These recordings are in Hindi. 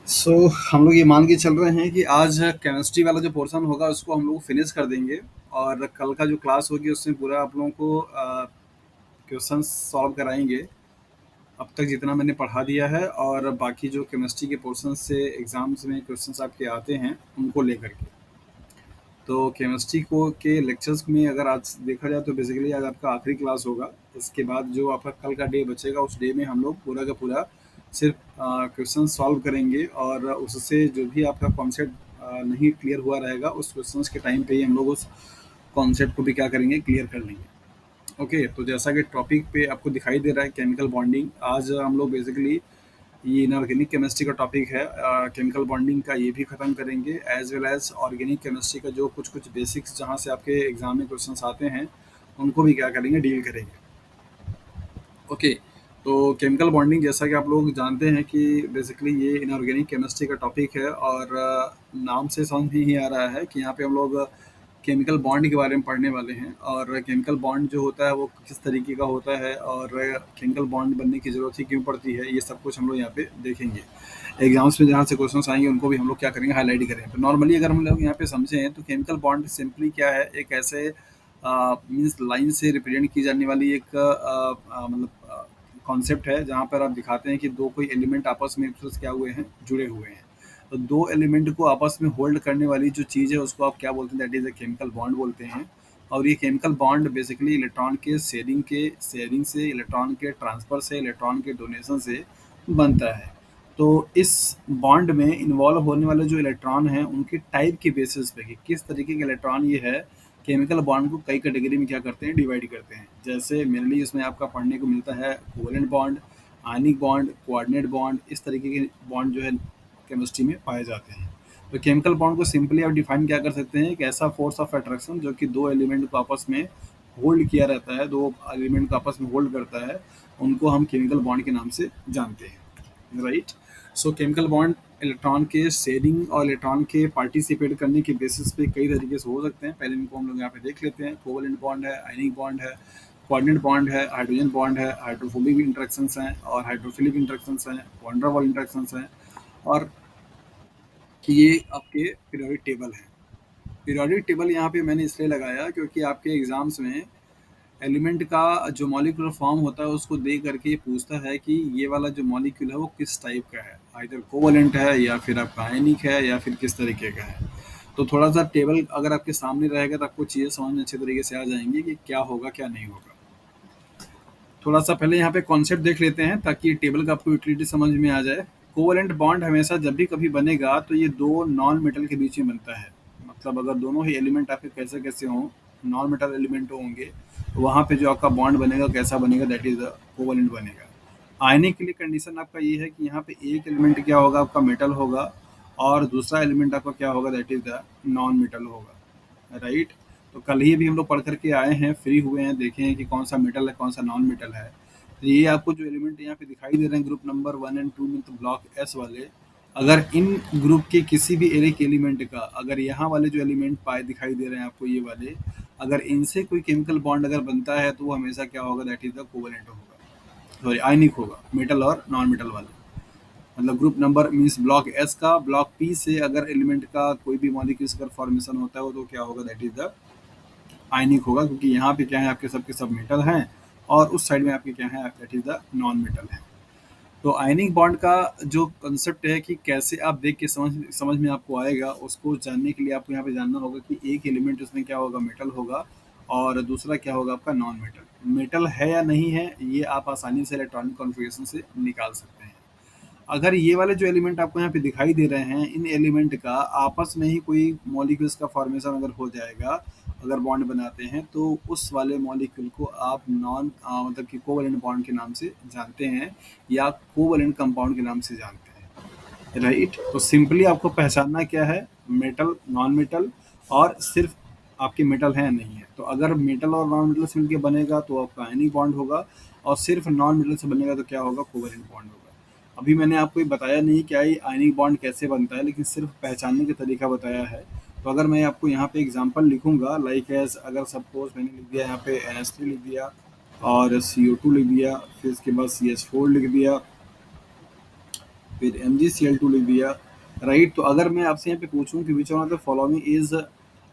सो हम लोग ये मान के चल रहे हैं कि आज केमिस्ट्री वाला जो पोर्शन होगा उसको हम लोग फिनिश कर देंगे और कल का जो क्लास होगी उसमें पूरा आप लोगों को क्वेश्चन सॉल्व कराएंगे। अब तक जितना मैंने पढ़ा दिया है और बाकी जो केमिस्ट्री के पोर्शन से एग्जाम्स में क्वेश्चंस आपके आते हैं उनको लेकर के। तो केमिस्ट्री को के लेक्चर्स में अगर आज देखा जाए तो बेसिकली आज आपका आखिरी क्लास होगा। इसके बाद जो आपका कल का डे बचेगा उस डे में हम लोग पूरा का पूरा सिर्फ क्वेश्चन सॉल्व करेंगे और उससे जो भी आपका कॉन्सेप्ट नहीं क्लियर हुआ रहेगा उस क्वेश्चंस के टाइम पे ही हम लोग उस कॉन्सेप्ट को भी क्या करेंगे, क्लियर कर लेंगे। ओके, तो जैसा कि टॉपिक पे आपको दिखाई दे रहा है केमिकल बॉन्डिंग, आज हम लोग बेसिकली ये इनऑर्गेनिक केमिस्ट्री का टॉपिक है। केमिकल बॉन्डिंग का ये भी ख़त्म करेंगे as well as organic chemistry का जो कुछ कुछ बेसिक्स जहाँ से आपके एग्जाम में क्वेश्चंस आते हैं उनको भी क्या करेंगे, डील करेंगे। ओके, तो केमिकल बॉन्डिंग जैसा कि आप लोग जानते हैं कि बेसिकली ये इनऑर्गेनिक केमिस्ट्री का टॉपिक है और नाम से समझ में ही आ रहा है कि यहाँ पे हम लोग केमिकल बॉन्ड के बारे में पढ़ने वाले हैं और केमिकल बॉन्ड जो होता है वो किस तरीके का होता है और केमिकल बॉन्ड बनने की ज़रूरत ही क्यों पड़ती है, ये सब कुछ हम लोग यहाँ पे देखेंगे। एग्जाम्स में जहाँ से क्वेश्चंस आएंगे उनको भी हम लोग क्या करेंगे, हाईलाइट करेंगे। तो नॉर्मली अगर हम लोग यहाँ पे समझें तो केमिकल बॉन्ड सिंपली क्या है, एक ऐसे मीन्स लाइन से रिप्रेजेंट की जाने वाली एक मतलब कॉन्सेप्ट है जहाँ पर आप दिखाते हैं कि दो कोई एलिमेंट आपस में एक दूसरे से क्या हुए हैं, जुड़े हुए हैं। तो दो एलिमेंट को आपस में होल्ड करने वाली जो चीज़ है उसको आप क्या बोलते हैं, that is a chemical bond बोलते हैं। और ये केमिकल बॉन्ड बेसिकली इलेक्ट्रॉन के शेयरिंग से, इलेक्ट्रॉन के ट्रांसफर से, इलेक्ट्रॉन के डोनेशन से बनता है। तो इस बॉन्ड में इन्वॉल्व होने वाले जो इलेक्ट्रॉन हैं उनके टाइप के बेसिस पे कि किस तरीके के इलेक्ट्रॉन ये है, केमिकल बॉन्ड को कई कैटेगरी में क्या करते हैं, डिवाइड करते हैं। जैसे मेनली इसमें आपका पढ़ने को मिलता है covalent bond, ionic bond, coordinate bond, इस तरीके के बॉन्ड जो है केमिस्ट्री में पाए जाते हैं। तो केमिकल बॉन्ड को सिंपली आप डिफाइन क्या कर सकते हैं, एक ऐसा फोर्स ऑफ अट्रैक्शन जो कि दो एलिमेंट को आपस में होल्ड किया रहता है, दो एलिमेंट को आपस में होल्ड करता है, उनको हम केमिकल बॉन्ड के नाम से जानते हैं, राइट। सो केमिकल बॉन्ड इलेक्ट्रॉन के शेयरिंग और इलेक्ट्रॉन के पार्टिसिपेट करने के बेसिस पे कई तरीके से हो सकते हैं। पहले इनको हम लोग यहाँ पे देख लेते हैं। कोवेलेंट बॉन्ड है, आयनिक बॉन्ड है, कोऑर्डिनेट बॉन्ड है, हाइड्रोजन बॉन्ड है, हाइड्रोफोबिक इंटरेक्शंस हैं और हाइड्रोफिलिक इंटरेक्शंस हैं, वॉन डेर वाल इंटरेक्शंस हैं और ये आपके पीरियोडिक टेबल है। पीरियोडिक टेबल यहाँ पे मैंने इसलिए लगाया क्योंकि आपके एग्जाम्स में एलिमेंट का जो मॉलिक्यूलर फॉर्म होता है उसको देख करके ये पूछता है कि ये वाला जो मॉलिक्यूल है वो किस टाइप का है, आइदर कोवलेंट है या फिर आपका आयनिक है या फिर किस तरीके का है। तो थोड़ा सा टेबल अगर आपके सामने रहेगा तो आपको चीज़ें समझ में अच्छे तरीके से आ जाएंगी कि क्या होगा क्या नहीं होगा। थोड़ा सा पहले यहाँ पे कॉन्सेप्ट देख लेते हैं ताकि टेबल का आपको यूटिलिटी समझ में आ जाए। कोवलेंट बॉन्ड हमेशा जब भी कभी बनेगा तो ये दो नॉन मेटल के बीच में बनता है। मतलब अगर दोनों ही एलिमेंट आपके कैसे कैसे हों, नॉन मेटल एलिमेंट होंगे, तो वहाँ पे जो आपका बॉन्ड बनेगा कैसा बनेगा, दैट इज द कोवलेंट बनेगा। आयनिक के लिए कंडीशन आपका ये है कि यहाँ पे एक एलिमेंट क्या होगा, आपका मेटल होगा और दूसरा एलिमेंट आपका क्या होगा, that is the non metal होगा, राइट। तो कल ही अभी हम लोग पढ़ करके आए हैं, फ्री हुए हैं, देखे हैं कि कौन सा मेटल है कौन सा नॉन मेटल है। तो ये आपको जो एलिमेंट यहाँ पे दिखाई दे रहे हैं ग्रुप नंबर 1 एंड 2 में, तो ब्लॉक एस वाले, अगर इन ग्रुप के किसी भी एक एलिमेंट का, अगर यहाँ वाले जो एलिमेंट पाए दिखाई दे रहे हैं आपको ये वाले, अगर इनसे कोई केमिकल बॉन्ड अगर बनता है तो वो हमेशा क्या होगा, दैट इज द कोवेलेंट होगा, सॉरी आयनिक होगा, मेटल और नॉन मेटल वाले। मतलब group number means block S का ब्लॉक पी से अगर एलिमेंट का कोई भी मॉलिक्यूल्स अगर फॉर्मेशन होता है तो क्या होगा, दैट इज द आयनिक होगा, क्योंकि यहाँ पे क्या है आपके सबके सब मेटल हैं और उस साइड में आपके क्या है, that is the non metal है। तो आयनिक बॉन्ड का जो कंसेप्ट है कि कैसे आप देख के समझ में आपको आएगा, उसको जानने के लिए आपको यहाँ पे जानना होगा कि एक एलिमेंट उसमें क्या होगा, मेटल होगा और दूसरा क्या होगा आपका नॉन मेटल। मेटल है या नहीं है ये आप आसानी से इलेक्ट्रॉनिक कॉन्फ़िगरेशन से निकाल सकते हैं। अगर ये वाले जो एलिमेंट आपको यहाँ पे दिखाई दे रहे हैं, इन एलिमेंट का आपस में ही कोई मॉलिक्यूल्स का फॉर्मेशन अगर हो जाएगा, अगर बॉन्ड बनाते हैं, तो उस वाले मॉलिक्यूल को आप मतलब कि कोवलेंट बॉन्ड के नाम से जानते हैं या कोवलेंट कंपाउंड के नाम से जानते हैं, राइट। तो सिंपली आपको पहचानना क्या है, मेटल, नॉन मेटल और सिर्फ आपके मेटल है या नहीं है। तो अगर मेटल और नॉन मेटल से मिलकर बनेगा तो आपका आयनिक बॉन्ड होगा और सिर्फ नॉन मेटल से बनेगा तो क्या होगा, कोवलेंट बॉन्ड होगा। अभी मैंने आपको ये बताया नहीं क्या ये आयनिक बॉन्ड कैसे बनता है, लेकिन सिर्फ पहचानने का तरीका बताया है। तो अगर मैं आपको यहाँ पे एग्जांपल लिखूंगा, लाइक एज अगर सपोज मैंने लिख दिया यहाँ पे NH3 लिख दिया और CO2 लिख दिया, फिर इसके बाद CH4 लिख दिया फिर MgCl2 लिख दिया, राइट। तो अगर मैं आपसे यहाँ पे पूछूं कि which one of the following is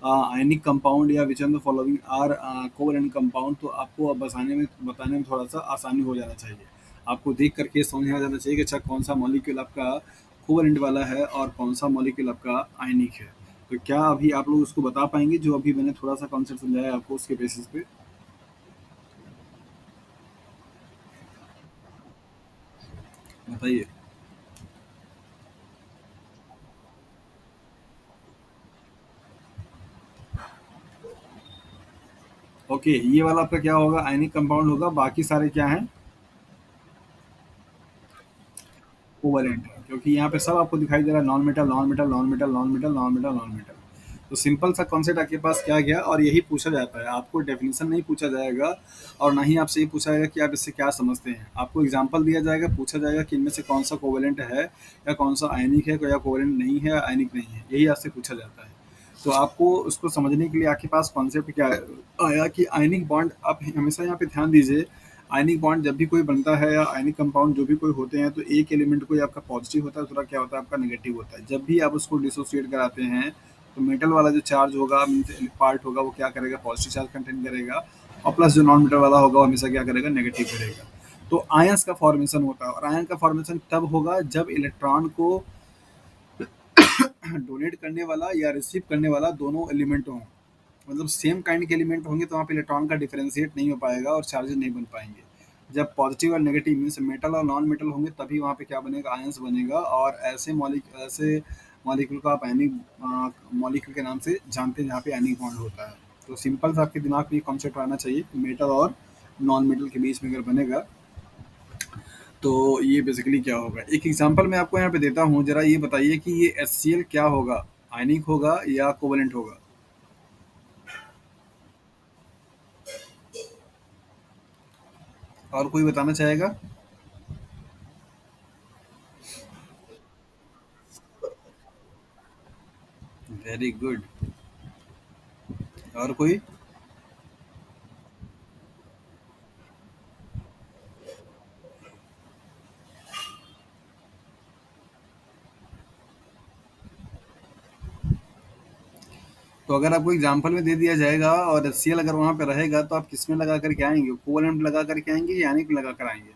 ionic compound या which one of the following are covalent compound, तो आपको अब बताने में थोड़ा सा आसानी हो जाना चाहिए। आपको देख करके समझ में आ जाना चाहिए कि अच्छा कौन सा मॉलिक्यूल आपका कोवैलेंट वाला है और कौन सा मॉलिक्यूल आपका आयनिक है। तो क्या अभी आप लोग उसको बता पाएंगे जो अभी मैंने थोड़ा सा कॉन्सेप्ट समझाया आपको उसके बेसिस पे? बताइए। ओके, ये वाला आपका क्या होगा, आयनिक कंपाउंड होगा, बाकी सारे क्या हैं, कोवैलेंट है, क्योंकि यहाँ पे सब आपको दिखाई दे रहा है non metal non metal non metal non metal non metal non metal. तो सिंपल सा कॉन्सेप्ट आपके पास क्या गया, और यही पूछा जाता है, आपको डेफिनेशन नहीं पूछा जाएगा और ना ही आपसे ये पूछा जाएगा कि आप इससे क्या समझते हैं। आपको एग्जांपल दिया जाएगा, पूछा जाएगा कि इनमें से कौन सा कोवैलेंट है या कौन सा आयनिक है या कोवैलेंट नहीं है, आयनिक नहीं है, यही आपसे पूछा जाता है। तो आपको उसको समझने के लिए आपके पास कॉन्सेप्ट क्या आया कि आयनिक बॉन्ड, आप हमेशा यहाँ पे ध्यान दीजिए, आयनिक बॉन्ड जब भी कोई बनता है या आयनिक कंपाउंड जो भी कोई होते हैं, तो एक एलिमेंट कोई आपका पॉजिटिव होता है, दूसरा क्या होता है आपका नेगेटिव होता है। जब भी आप उसको डिसोसिएट कराते हैं, तो मेटल वाला जो चार्ज होगा, पार्ट होगा, वो क्या करेगा, पॉजिटिव चार्ज कंटेन करेगा, और प्लस जो नॉन मेटल वाला होगा वो हमेशा क्या करेगा, नेगेटिव करेगा। तो आयंस का फॉर्मेशन होता है, और आयन का फॉर्मेशन तब होगा जब इलेक्ट्रॉन को डोनेट करने वाला या रिसीव करने वाला दोनों एलिमेंट हों, मतलब सेम काइंड के एलिमेंट होंगे, तो वहाँ पे इलेक्ट्रॉन का डिफरेंशिएट नहीं हो पाएगा और चार्जेस नहीं बन पाएंगे। जब पॉजिटिव और नेगेटिव मीन्स मेटल और नॉन मेटल होंगे, तभी वहाँ पे क्या बनेगा, आयंस बनेगा, और ऐसे मॉलिक्यूल को आप आयनिक मॉलिक्यूल के नाम से जानते हैं, जहाँ पे आयनिक बॉन्ड होता है। तो सिंपल सा आपके दिमाग में ये कॉन्सेप्ट आना चाहिए, मेटल और नॉन मेटल के बीच में अगर बनेगा तो ये बेसिकली क्या होगा। एक एग्जांपल मैं आपको यहाँ पे देता हूँ, जरा ये बताइए कि ये HCl क्या होगा, आयनिक होगा या कोवलेंट होगा? और कोई बताना चाहेगा? Very good. और कोई? तो अगर आपको एग्जांपल में दे दिया जाएगा और HCl अगर वहाँ पे रहेगा, तो आप किस में लगा करके आएंगे, कोवलेंट लगा करके आएंगे या आयनिक लगा कर आएंगे?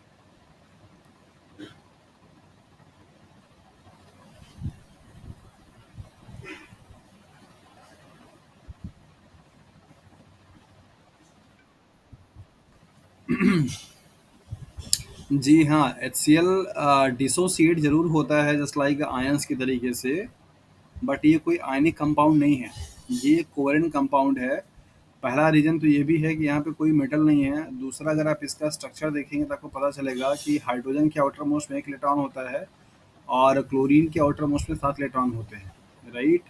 जी हाँ, HCl डिसोसिएट जरूर होता है जस्ट लाइक आयंस की तरीके से, बट ये कोई आयनिक कंपाउंड नहीं है, ये कोवलेंट कंपाउंड है। पहला रीजन तो ये भी है कि यहाँ पे कोई मेटल नहीं है। दूसरा, अगर आप इसका स्ट्रक्चर देखेंगे तो आपको पता चलेगा कि हाइड्रोजन के आउटर मोस्ट में एक इलेक्ट्रॉन होता है और क्लोरीन के आउटर मोस्ट में 7 इलेक्ट्रॉन होते हैं, राइट।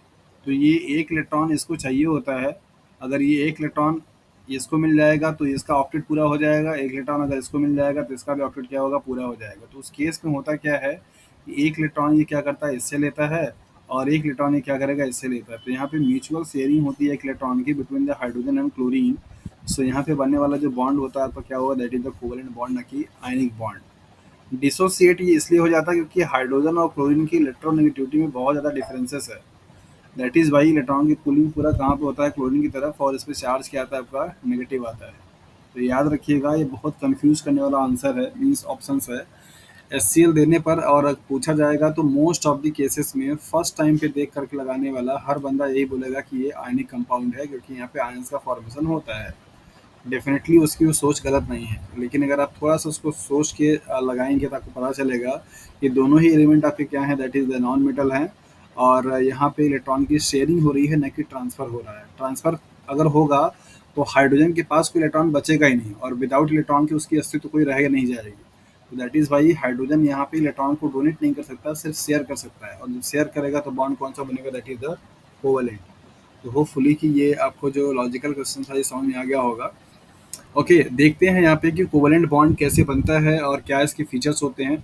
तो ये एक इलेक्ट्रॉन इसको चाहिए होता है। अगर ये एक इलेक्ट्रॉन इसको मिल जाएगा तो इसका ऑक्टेट पूरा हो जाएगा, एक इलेक्ट्रॉन अगर इसको मिल जाएगा तो इसका भी ऑक्टेट क्या होगा, पूरा हो जाएगा। तो उस केस में होता क्या है कि एक इलेक्ट्रॉन ये क्या करता है, इससे लेता है, और एक इलेक्ट्रॉन ये क्या करेगा, इससे लेता है। तो यहाँ पे म्यूचुअल शेयरिंग होती है एक इलेक्ट्रॉन की between the hydrogen and chlorine. So यहाँ पे बनने वाला जो बॉन्ड होता है तो क्या होगा, that is the covalent bond, ना कि आयनिक बॉन्ड। डिसोसिएट ये इसलिए हो जाता है क्योंकि हाइड्रोजन और क्लोरीन की इलेक्ट्रोनेगेटिविटी में बहुत ज़्यादा डिफरेंसेस है। दैट इज़ वाई इलेक्ट्रॉन की पुलिंग पूरा कहाँ पे होता है, क्लोरीन की तरफ, और इस पे चार्ज क्या आता है आपका, नेगेटिव आता है। तो याद रखिएगा, ये बहुत कंफ्यूज करने वाला आंसर है, मीन्स ऑप्शंस है। HCl देने पर और पूछा जाएगा तो मोस्ट ऑफ द केसेस में फर्स्ट टाइम पे देख करके लगाने वाला हर बंदा यही बोलेगा कि ये आयनिक कंपाउंड है, क्योंकि यहाँ पे आयंस का फॉर्मेशन होता है। डेफ़िनेटली उसकी वो सोच गलत नहीं है, लेकिन अगर आप थोड़ा-सा उसको सोच के लगाएँगे तो आपको पता चलेगा कि दोनों ही एलिमेंट आपके क्या हैं, that is the non metal हैं, और यहाँ पे इलेक्ट्रॉन की शेयरिंग हो रही है, ना कि ट्रांसफ़र हो रहा है। ट्रांसफ़र अगर होगा तो हाइड्रोजन के पास कोई इलेक्ट्रॉन बचेगा ही नहीं, और विदाउट इलेक्ट्रॉन के उसकी अस्तित्व कोई रह नहीं जाएगी। तो दैट इज़ व्हाई हाइड्रोजन यहाँ पे इलेक्ट्रॉन को डोनेट नहीं कर सकता, सिर्फ शेयर कर सकता है, और जब शेयर करेगा तो बॉन्ड कौन सा बनेगा, दैट इज़ द कोवैलेंट। तो होपफुली कि ये आपको जो लॉजिकल क्वेश्चन था ये समझ में आ गया होगा। ओके, देखते हैं यहाँ पे कि कोवैलेंट बॉन्ड कैसे बनता है और क्या इसके फीचर्स होते हैं।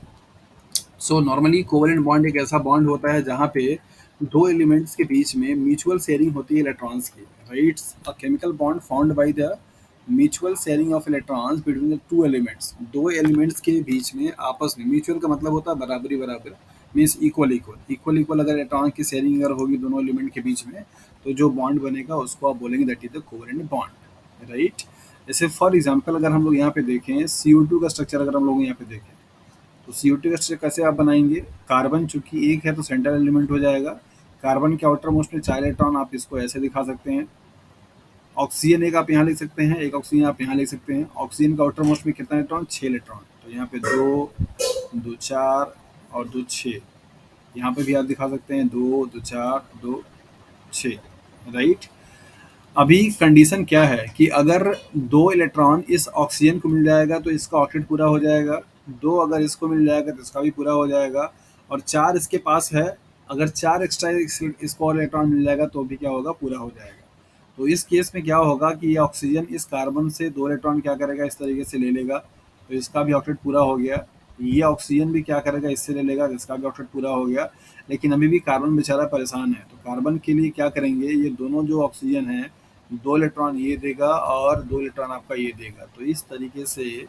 सो नॉर्मली कोवैलेंट बॉन्ड एक ऐसा बॉन्ड होता है जहाँ पे दो एलिमेंट्स के बीच में म्यूचुअल शेयरिंग होती है इलेक्ट्रॉन्स की, rights. A chemical bond found by the mutual sharing of electrons between the two elements. दो एलिमेंट्स के बीच में आपस में, म्यूचुअल का मतलब होता है बराबरी बराबर, means equal equal equal equal अगर इलेक्ट्रॉन की शेयरिंग अगर होगी दोनों एलिमेंट के बीच में, तो जो बॉन्ड बनेगा उसको आप बोलेंगे that is the covalent bond, right. जैसे फॉर एग्जांपल अगर हम लोग यहाँ पे देखें CO2 का स्ट्रक्चर, अगर हम लोग यहाँ पे देखें तो CO2 का स्ट्रक्चर कैसे आप बनाएंगे, कार्बन चूंकि एक है तो सेंट्रल एलिमेंट हो जाएगा, कार्बन के आउटर मोस्ट में 4 इलेक्ट्रॉन, आप इसको ऐसे दिखा सकते हैं। ऑक्सीजन एक आप यहाँ लिख सकते हैं, एक ऑक्सीजन आप यहाँ लिख सकते हैं। ऑक्सीजन का आउटर मोस्ट में कितना इलेक्ट्रॉन, 6 इलेक्ट्रॉन, तो यहाँ पे 2, 2 4 और 2 6। यहाँ पे भी आप दिखा सकते हैं 2 2 4 2 6, राइट। अभी कंडीशन क्या है कि अगर 2 इलेक्ट्रॉन इस ऑक्सीजन को मिल जाएगा तो इसका ऑक्टेट पूरा हो जाएगा, 2 अगर इसको मिल जाएगा तो इसका भी पूरा हो जाएगा, और 4 इसके पास है, अगर 4 एक्स्ट्रा इसको और इलेक्ट्रॉन मिल जाएगा तो भी क्या होगा, पूरा हो जाएगा। तो इस केस में क्या होगा कि ये ऑक्सीजन इस कार्बन से 2 इलेक्ट्रॉन क्या करेगा, इस तरीके से ले लेगा, तो इसका भी ऑक्टेट पूरा हो गया। ये ऑक्सीजन भी क्या करेगा, इससे ले लेगा, तो इसका भी ऑक्टेट पूरा हो गया। लेकिन अभी भी कार्बन बेचारा परेशान है, तो कार्बन के लिए क्या करेंगे, ये दोनों जो ऑक्सीजन है 2 इलेक्ट्रॉन ये देगा और 2 इलेक्ट्रॉन आपका ये देगा, तो इस तरीके से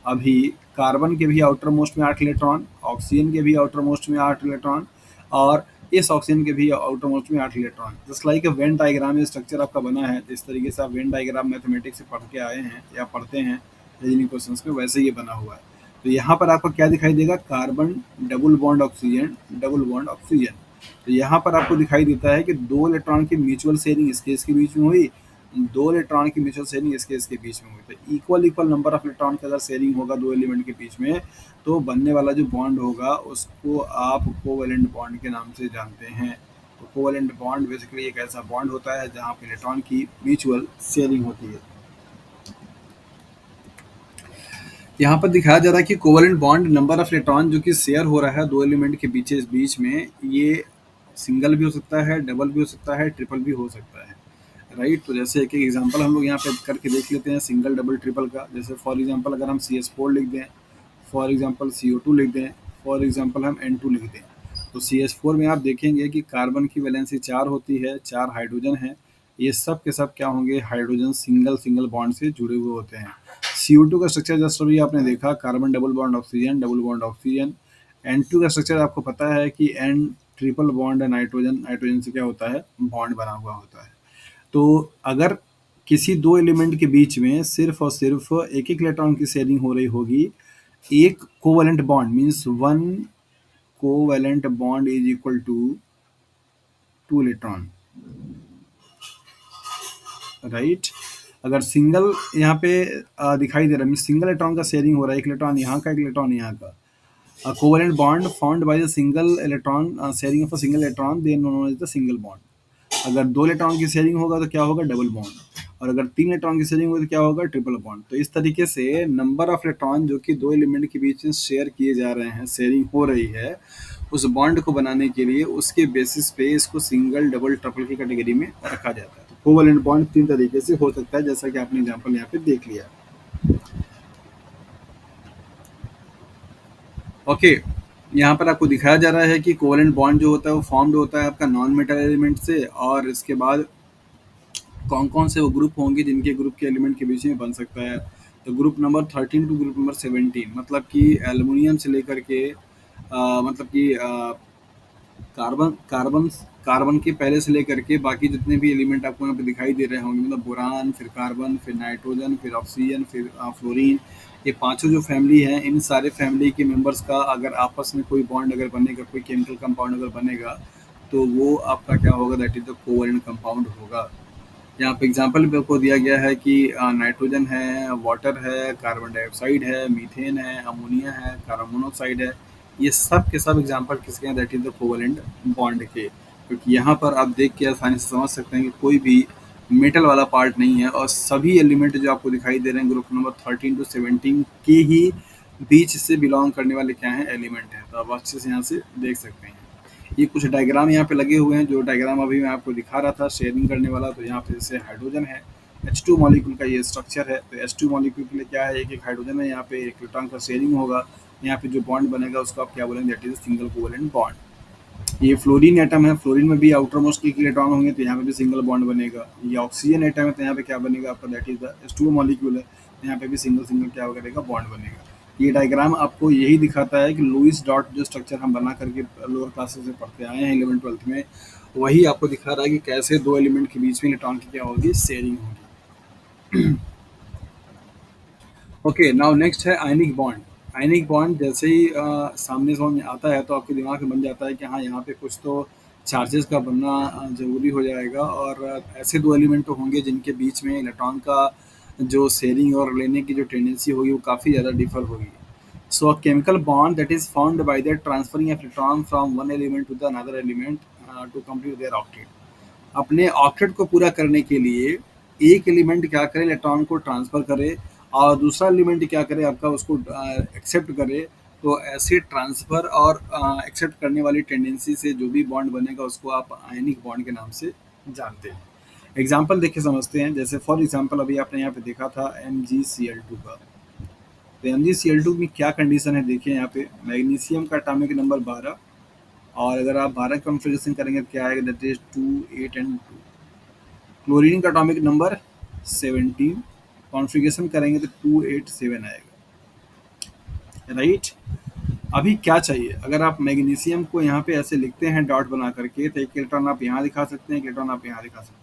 अभी कार्बन के भी आउटर मोस्ट में 8 इलेक्ट्रॉन, ऑक्सीजन के भी आउटर मोस्ट में 8 इलेक्ट्रॉन, और इस ऑक्सीजन के भी आउटर मोस्ट में 8 electron. Just like Venn diagram ये स्ट्रक्चर आपका बना है, जिस तरीके से आप वेन डायग्राम मैथमेटिक्स से पढ़ के आए हैं या पढ़ते हैं रीजनिंग क्वेश्चंस में, वैसे ये बना हुआ है। तो यहाँ पर आपको क्या दिखाई देगा, carbon double bond oxygen, double bond oxygen. तो यहाँ पर आपको दिखाई देता है कि 2 इलेक्ट्रॉन की म्यूचुअल शेयरिंग इसके इसके बीच में हुई, 2 इलेक्ट्रॉन की म्यूचुअल शेयरिंग इसके इसके बीच में हुई। तो equal equal number of electron का अगर शेयरिंग होगा 2 एलिमेंट के बीच में, तो बनने वाला जो बॉन्ड होगा उसको आप कोवेलेंट बॉन्ड के नाम से जानते हैं। तो कोवेलेंट बॉन्ड बेसिकली एक ऐसा बॉन्ड होता है जहाँ पे इलेक्ट्रॉन की म्यूचुअल शेयरिंग होती है। यहाँ पर दिखाया जा रहा है कि covalent bond number of electron जो कि शेयर हो रहा है 2 एलिमेंट के बीच में, ये सिंगल भी हो सकता है, डबल भी हो सकता है, ट्रिपल भी हो सकता है, राइट। तो जैसे एक एक एग्जांपल हम लोग यहाँ पे करके देख लेते हैं सिंगल डबल ट्रिपल का। जैसे फॉर एग्जांपल अगर हम CH4 लिख दें, फॉर एग्जांपल CO2 लिख दें, फॉर एग्जांपल हम N2 लिख दें, तो CH4 में आप देखेंगे कि कार्बन की वैलेंसी 4 होती है, 4 हाइड्रोजन है, ये सब के सब क्या होंगे, हाइड्रोजन सिंगल सिंगल बॉन्ड से जुड़े हुए होते हैं। CO2 का स्ट्रक्चर जस्ट अभी आपने देखा, carbon double bond oxygen, double bond oxygen. N2 का स्ट्रक्चर आपको पता है कि N triple bond nitrogen, nitrogen से क्या होता है, बॉन्ड बना हुआ होता है। तो अगर किसी 2 एलिमेंट के बीच में सिर्फ और सिर्फ एक एक इलेक्ट्रॉन की शेयरिंग हो रही होगी, एक covalent bond means 1 covalent bond is equal to 2 electron, right. अगर सिंगल यहाँ पे दिखाई दे रहा है, मीन्स सिंगल इलेक्ट्रॉन का शेयरिंग हो रहा है, एक इलेक्ट्रॉन यहाँ का, एक इलेक्ट्रॉन यहाँ का, a covalent bond formed by the single electron sharing of a single electron, then known as the single bond। अगर 2 इलेक्ट्रॉन की शेयरिंग होगा तो क्या होगा, डबल बॉन्ड, और अगर 3 इलेक्ट्रॉन की शेयरिंग होगी तो क्या होगा, ट्रिपल बॉन्ड। तो इस तरीके से नंबर ऑफ इलेक्ट्रॉन जो कि 2 एलिमेंट के बीच में शेयर किए जा रहे हैं, शेयरिंग हो रही है, उस बॉन्ड को बनाने के लिए उसके बेसिस पे इसको सिंगल डबल ट्रिपल की कैटेगरी में रखा जाता है। तो कोवेलेंट बॉन्ड 3 तरीके से हो सकता है, जैसा कि आपने एग्जाम्पल यहाँ पे देख लिया। ओके, यहाँ पर आपको दिखाया जा रहा है कि कोवेलेंट बॉन्ड जो होता है वो फॉर्म्ड होता है आपका नॉन मेटल एलिमेंट से, और इसके बाद कौन कौन से वो ग्रुप होंगे जिनके ग्रुप के एलिमेंट के बीच में बन सकता है। तो group number 13 to group number 17, मतलब कि एल्युमिनियम से लेकर के मतलब कि कार्बन कार्बन कार्बन के पहले से लेकर के बाकी जितने भी एलिमेंट आपको यहाँ पे दिखाई दे रहे होंगे, मतलब बोरान, फिर कार्बन, फिर नाइट्रोजन, फिर ऑक्सीजन, फिर फ्लोरीन, ये पांचों जो फैमिली हैं, इन सारे फैमिली के मेंबर्स का अगर आपस में कोई बॉन्ड अगर बनेगा, कोई केमिकल कंपाउंड अगर बनेगा, तो वो आपका क्या होगा, that is the covalent compound होगा। यहाँ पे एग्जांपल पे आपको दिया गया है कि नाइट्रोजन है, वाटर है, कार्बन डाइऑक्साइड है, मीथेन है, अमोनिया है, कार्बन मोनोऑक्साइड है, ये सब के सब एग्जांपल किसके हैं, that is the covalent bond के। क्योंकि यहाँ पर आप देख के आसानी से समझ सकते हैं कि कोई भी मेटल वाला पार्ट नहीं है, और सभी एलिमेंट जो आपको दिखाई दे रहे हैं ग्रुप नंबर 13 टू 17 के ही बीच से बिलोंग करने वाले क्या हैं, एलिमेंट हैं। तो आप अच्छे से यहाँ से देख सकते हैं। ये कुछ डायग्राम यहाँ पे लगे हुए हैं, जो डायग्राम अभी मैं आपको दिखा रहा था शेयरिंग करने वाला। तो यहाँ पे जैसे हाइड्रोजन है, H2 मॉलिक्यूल का ये स्ट्रक्चर है। तो H2 मॉलिक्यूल के लिए क्या है, एक एक हाइड्रोजन है, यहाँ पे एक इलेक्ट्रॉन का शेयरिंग होगा, यहाँ पे जो बॉन्ड बनेगा उसको आप क्या बोलेंगे, that is single covalent bond. ये फ्लोरीन एटम है, फ्लोरीन में भी आउटर मोस्ट एक इलेक्ट्रॉन होंगे, तो यहाँ पे भी सिंगल बॉन्ड बनेगा। ये ऑक्सीजन एटम है, तो यहाँ पे क्या बनेगा आपका, that is the H2 molecule है, यहाँ पे भी सिंगल सिंगल क्या करेगा, बॉन्ड बनेगा। ये डायग्राम आपको यही दिखाता है कि लुईस डॉट जो स्ट्रक्चर हम बना करके लोअर क्लासेस में पढ़ते आए हैं 11 12th में, वही आपको दिखा रहा है कि कैसे दो एलिमेंट के बीच में इलेक्ट्रॉन की क्या होगी, शेयरिंग होगी। ओके, नाउ नेक्स्ट है आयनिक बॉन्ड। आयनिक बॉन्ड जैसे ही सामने समझ में आता है तो आपके दिमाग में बन जाता है कि हाँ, यहाँ पे कुछ तो चार्जेस का बनना ज़रूरी हो जाएगा, और ऐसे दो एलिमेंट तो होंगे जिनके बीच में इलेक्ट्रॉन का जो शेयरिंग और लेने की जो टेंडेंसी होगी वो काफ़ी ज़्यादा डिफर होगी। So a chemical bond that is found by the transferring of electron from one element to the another element to complete their octet. अपने ऑक्टेट को पूरा करने के लिए एक एलिमेंट क्या करे, इलेक्ट्रॉन को ट्रांसफर करे, और दूसरा एलिमेंट क्या करे, आपका उसको एक्सेप्ट करे। तो ऐसे ट्रांसफर और एक्सेप्ट करने वाली टेंडेंसी से जो भी बॉन्ड बनेगा उसको आप आयनिक बॉन्ड के नाम से जानते हैं। एग्जाम्पल देख के समझते हैं। जैसे फॉर एग्जाम्पल अभी आपने यहाँ पे देखा था MgCl2 का। तो MgCl2 में क्या कंडीशन है, देखिए यहाँ पे मैग्नीशियम का एटॉमिक नंबर 12, और अगर आप 12 कॉन्फ़िगरेशन करेंगे तो क्या आएगा, दैट इज 2 8 एंड 2। क्लोरीन का एटॉमिक नंबर 17, कॉन्फ़िगरेशन करेंगे तो 287 आएगा, राइट। अभी क्या चाहिए, अगर आप मैग्नीशियम को यहाँ पे ऐसे लिखते हैं डॉट बना करके, तो एक इलेक्ट्रॉन आप यहाँ दिखा सकते हैं, एक इलेक्ट्रॉन आप यहाँ दिखा सकते हैं।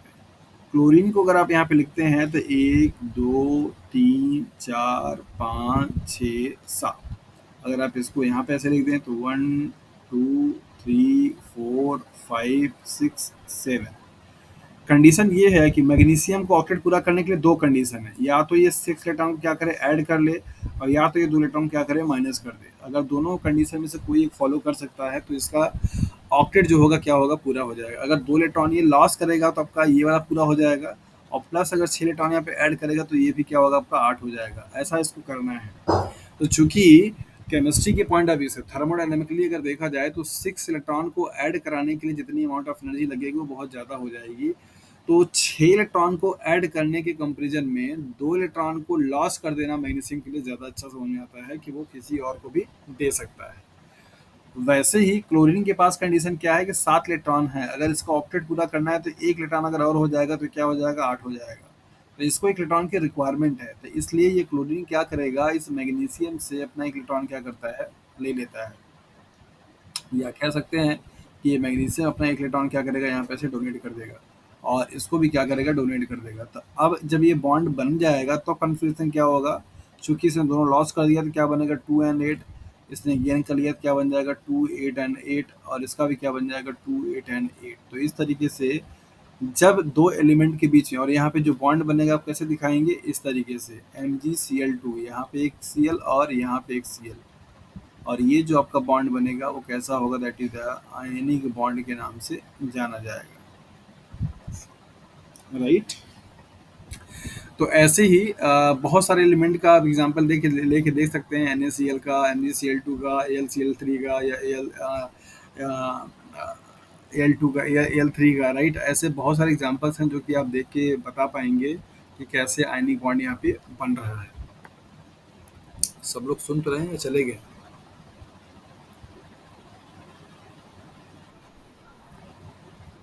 क्लोरीन को अगर आप यहाँ पे लिखते हैं तो 1 2 3 4 5 6 7। अगर आप इसको यहाँ पे ऐसे लिख दें तो 1 2 3 4 5 6 7। कंडीशन ये है कि मैग्नीशियम को ऑक्टेट पूरा करने के लिए दो कंडीशन है, या तो ये 6 इलेक्ट्रॉन क्या करे, ऐड कर ले, और या तो ये 2 इलेक्ट्रॉन क्या करे, माइनस कर दे। अगर दोनों कंडीशन में से कोई एक फॉलो कर सकता है तो इसका ऑक्टेट जो होगा क्या होगा, पूरा हो जाएगा। अगर 2 इलेक्ट्रॉन ये लॉस करेगा तो आपका ये वाला पूरा हो जाएगा, और प्लस अगर 6 इलेक्ट्रॉन यहाँ पे ऐड करेगा तो ये भी क्या होगा, आपका 8 हो जाएगा। ऐसा इसको करना है। तो चूंकि केमिस्ट्री के पॉइंट ऑफ व्यू से थर्मोडायनेमिकली अगर देखा जाए तो 6 इलेक्ट्रॉन को ऐड कराने के लिए जितनी अमाउंट ऑफ एनर्जी लगेगी वो बहुत ज़्यादा हो जाएगी। तो 6 इलेक्ट्रॉन को ऐड करने के कंपेरिजन में 2 इलेक्ट्रॉन को लॉस कर देना मैग्नीशियम के लिए ज़्यादा अच्छा समझ में आता है कि वो किसी और को भी दे सकता है। वैसे ही क्लोरीन के पास कंडीशन क्या है कि 7 इलेक्ट्रॉन है, अगर इसका ऑक्टेट पूरा करना है तो एक इलेक्ट्रॉन अगर और हो जाएगा तो क्या हो जाएगा, 8 हो जाएगा। तो इसको एक इलेक्ट्रॉन की रिक्वायरमेंट है, तो इसलिए ये क्लोरीन क्या करेगा, इस मैग्नीशियम से अपना एक इलेक्ट्रॉन क्या करता है, ले लेता है। या कह सकते हैं कि ये मैग्नीशियम अपना एक इलेक्ट्रॉन क्या करेगा, यहाँ पे से डोनेट कर देगा, और इसको भी क्या करेगा, डोनेट कर देगा। तो अब जब ये बॉन्ड बन जाएगा तो कन्फ्यूजन क्या होगा, चूंकि इसने दोनों लॉस कर दिया तो क्या बनेगा, 2 and 8। इसने गेन कर लिया तो क्या बन जाएगा, 2 8 and 8, और इसका भी क्या बन जाएगा, 2 8 and 8। तो इस तरीके से जब दो एलिमेंट के बीच में, और यहाँ पे जो बॉन्ड बनेगा आप कैसे दिखाएंगे, इस तरीके से MgCl2, यहाँ पे एक Cl और यहाँ पे एक Cl, और ये जो आपका बॉन्ड बनेगा वो कैसा होगा, दैट इज आयनिक बॉन्ड के नाम से जाना जाएगा, राइट। तो ऐसे ही बहुत सारे एलिमेंट का आप एग्जांपल लेके देख सकते हैं, NaCl का, MgCl2 का, AlCl3 का, या Al2 का, या Al3 का, राइट। ऐसे बहुत सारे एग्जांपल्स हैं जो कि आप देख के बता पाएंगे कि कैसे आयनिक बॉन्ड यहाँ पे बन रहा है। सब लोग सुन तो रहे हैं या चले गए?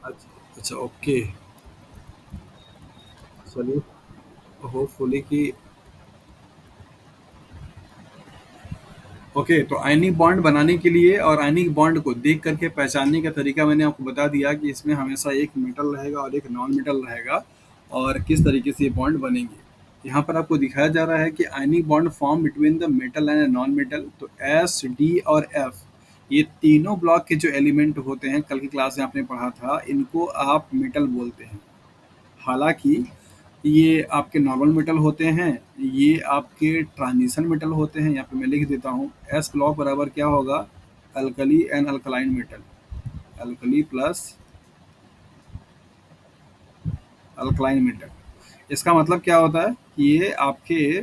अच्छा अच्छा, ओके, चलिए, होपफुली कि ओके। तो आयनिक बॉन्ड बनाने के लिए और आयनिक बॉन्ड को देख करके पहचानने का तरीका मैंने आपको बता दिया कि इसमें हमेशा एक मेटल रहेगा और एक नॉन मेटल रहेगा, और किस तरीके से ये बॉन्ड बनेंगे। यहाँ पर आपको दिखाया जा रहा है कि ionic bond form between the metal and non metal. तो एस, डी और एफ, ये तीनों ब्लॉक के जो एलिमेंट होते हैं, कल की क्लास में आपने पढ़ा था, इनको आप मेटल बोलते हैं। हालाँकि ये आपके नॉर्मल मेटल होते हैं, ये आपके ट्रांजिशन मेटल होते हैं। यहाँ पे मैं लिख देता हूँ, एस ब्लॉक बराबर क्या होगा, alkali and alkaline metal, alkali plus alkaline metal. इसका मतलब क्या होता है कि ये आपके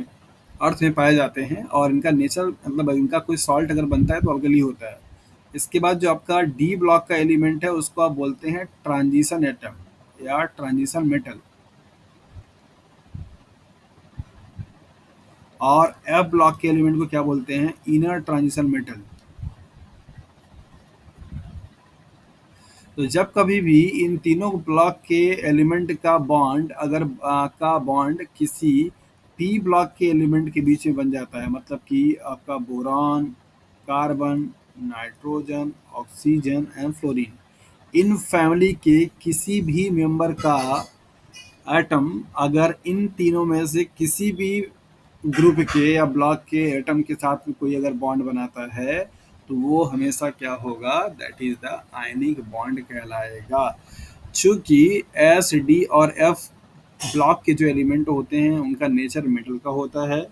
अर्थ में पाए जाते हैं, और इनका नेचर मतलब इनका कोई सॉल्ट अगर बनता है तो अल्कली होता है। इसके बाद जो आपका डी ब्लॉक का एलिमेंट है उसको आप बोलते हैं ट्रांजिशन एटम या ट्रांजिशन मेटल, और एफ ब्लॉक के एलिमेंट को क्या बोलते हैं, इनर ट्रांजिशन मेटल। तो जब कभी भी इन तीनों ब्लॉक के एलिमेंट का बॉन्ड अगर का बॉन्ड किसी पी ब्लॉक के एलिमेंट के बीच में बन जाता है, मतलब कि आपका boron, carbon, nitrogen, oxygen and fluorine, in family के किसी भी मेंबर का एटम अगर इन तीनों में से किसी भी ग्रुप के या ब्लॉक के एटम के साथ में कोई अगर बॉन्ड बनाता है तो वो हमेशा क्या होगा, that is the ionic bond कहलाएगा। चूंकि एस डी और एफ ब्लॉक के जो एलिमेंट होते हैं उनका नेचर मेटल का होता है,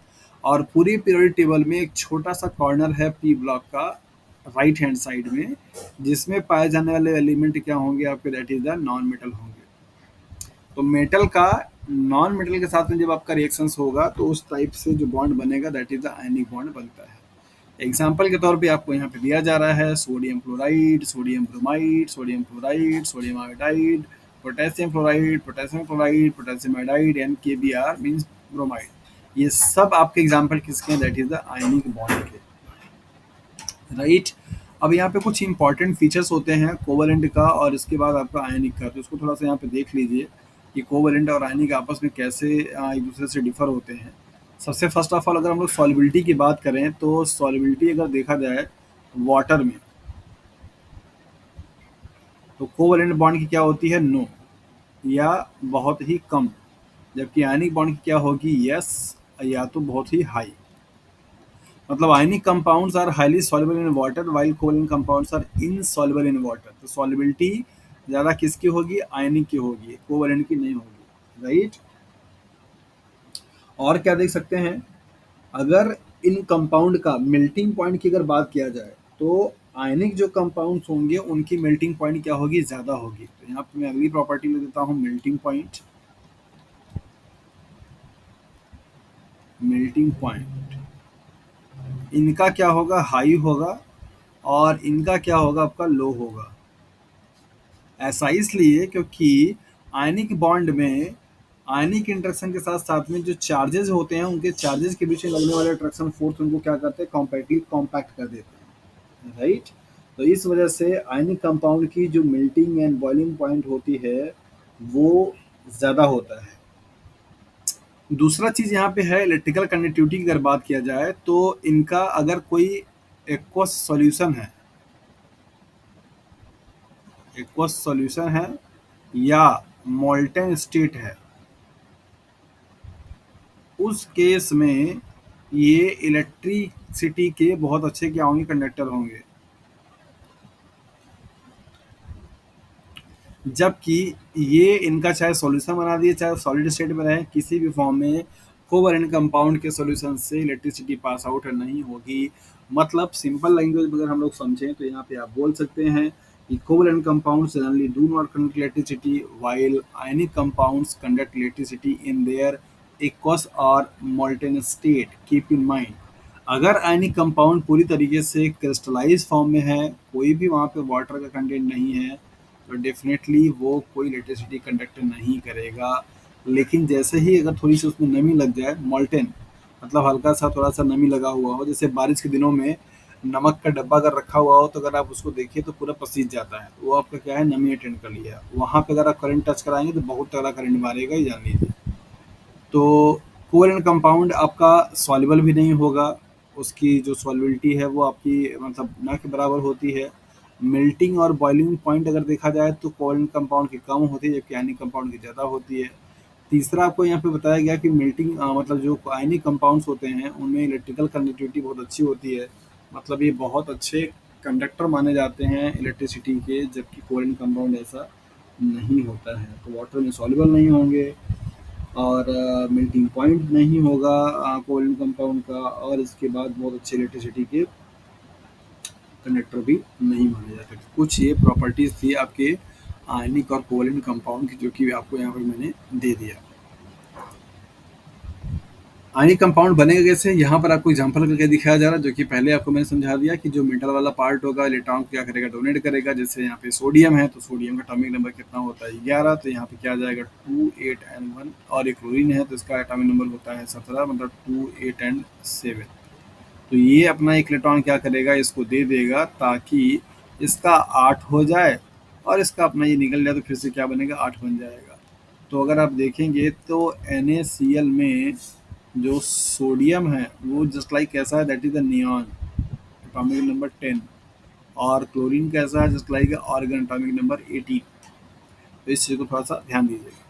और पूरी पीरियोडिक टेबल में एक छोटा सा कॉर्नर है पी ब्लॉक का राइट हैंड साइड में, जिसमें पाए जाने वाले एलिमेंट क्या होंगे आपके, that is the non metal होंगे। तो मेटल का नॉन मेटल के साथ में जब आपका रिएक्शंस होगा तो उस टाइप से जो बॉन्ड बनेगा that is the ionic bond बनता है। एग्जाम्पल के तौर पे आपको यहाँ पे दिया जा रहा है sodium chloride, sodium bromide, sodium chloride, sodium iodide, potassium fluoride, potassium chloride, potassium iodide and के बी आर मीन्स ब्रोमाइड। ये सब आपके एग्जाम्पल किसके हैं, that is the ionic bond के, राइट। अब यहाँ पे कुछ इंपॉर्टेंट फीचर्स होते हैं कोवलेंट का और इसके बाद आपका आयनिक का, तो इसको थोड़ा सा यहाँ पे देख लीजिए कि कोवलेंट और आयनिक आपस में कैसे एक दूसरे से डिफर होते हैं। सबसे फर्स्ट ऑफ ऑल अगर हम लोग सॉल्युबिलिटी की बात करें तो सॉल्युबिलिटी अगर देखा जाए वाटर में, तो कोवलेंट बॉन्ड की क्या होती है, नो या बहुत ही कम, जबकि आयनिक बॉन्ड की क्या होगी, यस या तो बहुत ही हाई। मतलब ionic compounds are highly soluble in water while covalent compounds are insoluble in water. तो सॉल्युबिलिटी ज़्यादा किसकी होगी, आयनिक की होगी, कोवलेंट की नहीं होगी, राइट। और क्या देख सकते हैं, अगर इन कंपाउंड का मेल्टिंग पॉइंट की अगर बात किया जाए तो आयनिक जो कंपाउंड्स होंगे उनकी मेल्टिंग पॉइंट क्या होगी, ज़्यादा होगी। तो यहाँ पे मैं अगली प्रॉपर्टी ले देता हूँ मेल्टिंग पॉइंट। मेल्टिंग पॉइंट इनका क्या होगा, हाई होगा, और इनका क्या होगा, आपका लो होगा। ऐसा इसलिए क्योंकि आयनिक बॉन्ड में आयनिक इंटरेक्शन के साथ साथ में जो चार्जेस होते हैं उनके चार्जेस के बीच में लगने वाले अट्रैक्शन फोर्स उनको क्या करते हैं, कॉम्पैक्टिव कॉम्पैक्ट कर देते हैं, राइट। तो इस वजह से आयनिक कंपाउंड की जो मेल्टिंग एंड बॉइलिंग पॉइंट होती है वो ज़्यादा होता है। दूसरा चीज़ यहाँ पे है इलेक्ट्रिकल कंडक्टिविटी की अगर बात किया जाए तो इनका अगर कोई एक्वस सॉल्यूशन है, एक्वस सॉल्यूशन है या मोल्टेन स्टेट है, उस केस में ये इलेक्ट्रिसिटी के बहुत अच्छे क्या होंगे, कंडक्टर होंगे। जबकि ये इनका चाहे सॉल्यूशन बना दिए चाहे सॉलिड स्टेट में रहे, किसी भी फॉर्म में कोवलेंट कंपाउंड के सॉल्यूशन से इलेक्ट्रिसिटी पास आउट नहीं होगी। मतलब सिंपल लैंग्वेज में अगर हम लोग समझें तो यहाँ पे आप बोल सकते हैं कि covalent compounds generally do not conduct electricity while ionic compounds conduct electricity in their aqueous और molten state. Keep in mind, अगर आयनिक कंपाउंड पूरी तरीके से क्रिस्टलाइज फॉर्म में है, कोई भी वहाँ पे वाटर का कंटेंट नहीं है, तो डेफिनेटली वो कोई इलेक्ट्रिसिटी कंडक्ट नहीं करेगा। लेकिन जैसे ही अगर थोड़ी सी उसमें नमी लग जाए, मोल्टेन मतलब हल्का सा थोड़ा सा नमी लगा हुआ हो, जैसे बारिश के दिनों में नमक का डब्बा अगर रखा हुआ हो तो अगर आप उसको देखिए तो पूरा पसीज जाता है, वो आपका क्या है, नमी अटेंड कर लिया। वहाँ पे अगर आप करंट टच कराएंगे तो बहुत तगड़ा करंट मारेगा, ही जान लीजिए। तो कोवलेंट कंपाउंड आपका सॉल्युबल भी नहीं होगा, उसकी जो सॉल्युबिलिटी है वो आपकी मतलब ना के बराबर होती है। मेल्टिंग और बॉइलिंग पॉइंट अगर देखा जाए तो कोवलेंट कंपाउंड की कम होती है जबकि आयनिक कंपाउंड की ज़्यादा होती है। तीसरा आपको यहाँ पे बताया गया कि मेल्टिंग मतलब जो आयनिक कंपाउंड्स होते हैं उनमें इलेक्ट्रिकल कंडक्टिविटी बहुत अच्छी होती है, मतलब ये बहुत अच्छे कंडक्टर माने जाते हैं इलेक्ट्रिसिटी के, जबकि कोवलेंट कंपाउंड ऐसा नहीं होता है। तो वाटर में सॉल्युबल नहीं होंगे और मेल्टिंग पॉइंट नहीं होगा कोवलेंट कंपाउंड का, और इसके बाद बहुत अच्छे इलेक्ट्रिसिटी के कंडक्टर भी नहीं माने जाते। कुछ ये प्रॉपर्टीज थी आपके आयनिक और कोवलेंट कंपाउंड की जो कि आपको यहाँ पर मैंने दे दिया। आयनिक कंपाउंड बनेगा कैसे, यहाँ पर आपको एग्जांपल करके दिखाया जा रहा है, जो कि पहले आपको मैंने समझा दिया कि जो मेटल वाला पार्ट होगा इलेक्ट्रॉन क्या करेगा, डोनेट करेगा। जैसे यहाँ पे सोडियम है तो सोडियम का एटॉमिक नंबर कितना होता है, 11, तो यहाँ पे क्या आ जाएगा 2, 8 and 1, और एक क्लोरीन है तो इसका एटॉमिक नंबर होता है 17, मतलब 2, 8 and 7। तो ये अपना एक इलेक्ट्रॉन क्या करेगा, इसको दे देगा ताकि इसका 8 हो जाए, और इसका अपना ये निकल जाए तो फिर से क्या बनेगा, 8 बन जाएगा। तो अगर आप देखेंगे तो NaCl में जो सोडियम है वो जस्ट लाइक कैसा है, that is the neon, atomic number 10। और क्लोरीन कैसा है, just like organ, atomic number 18। तो इस चीज़ को थोड़ा सा ध्यान दीजिएगा।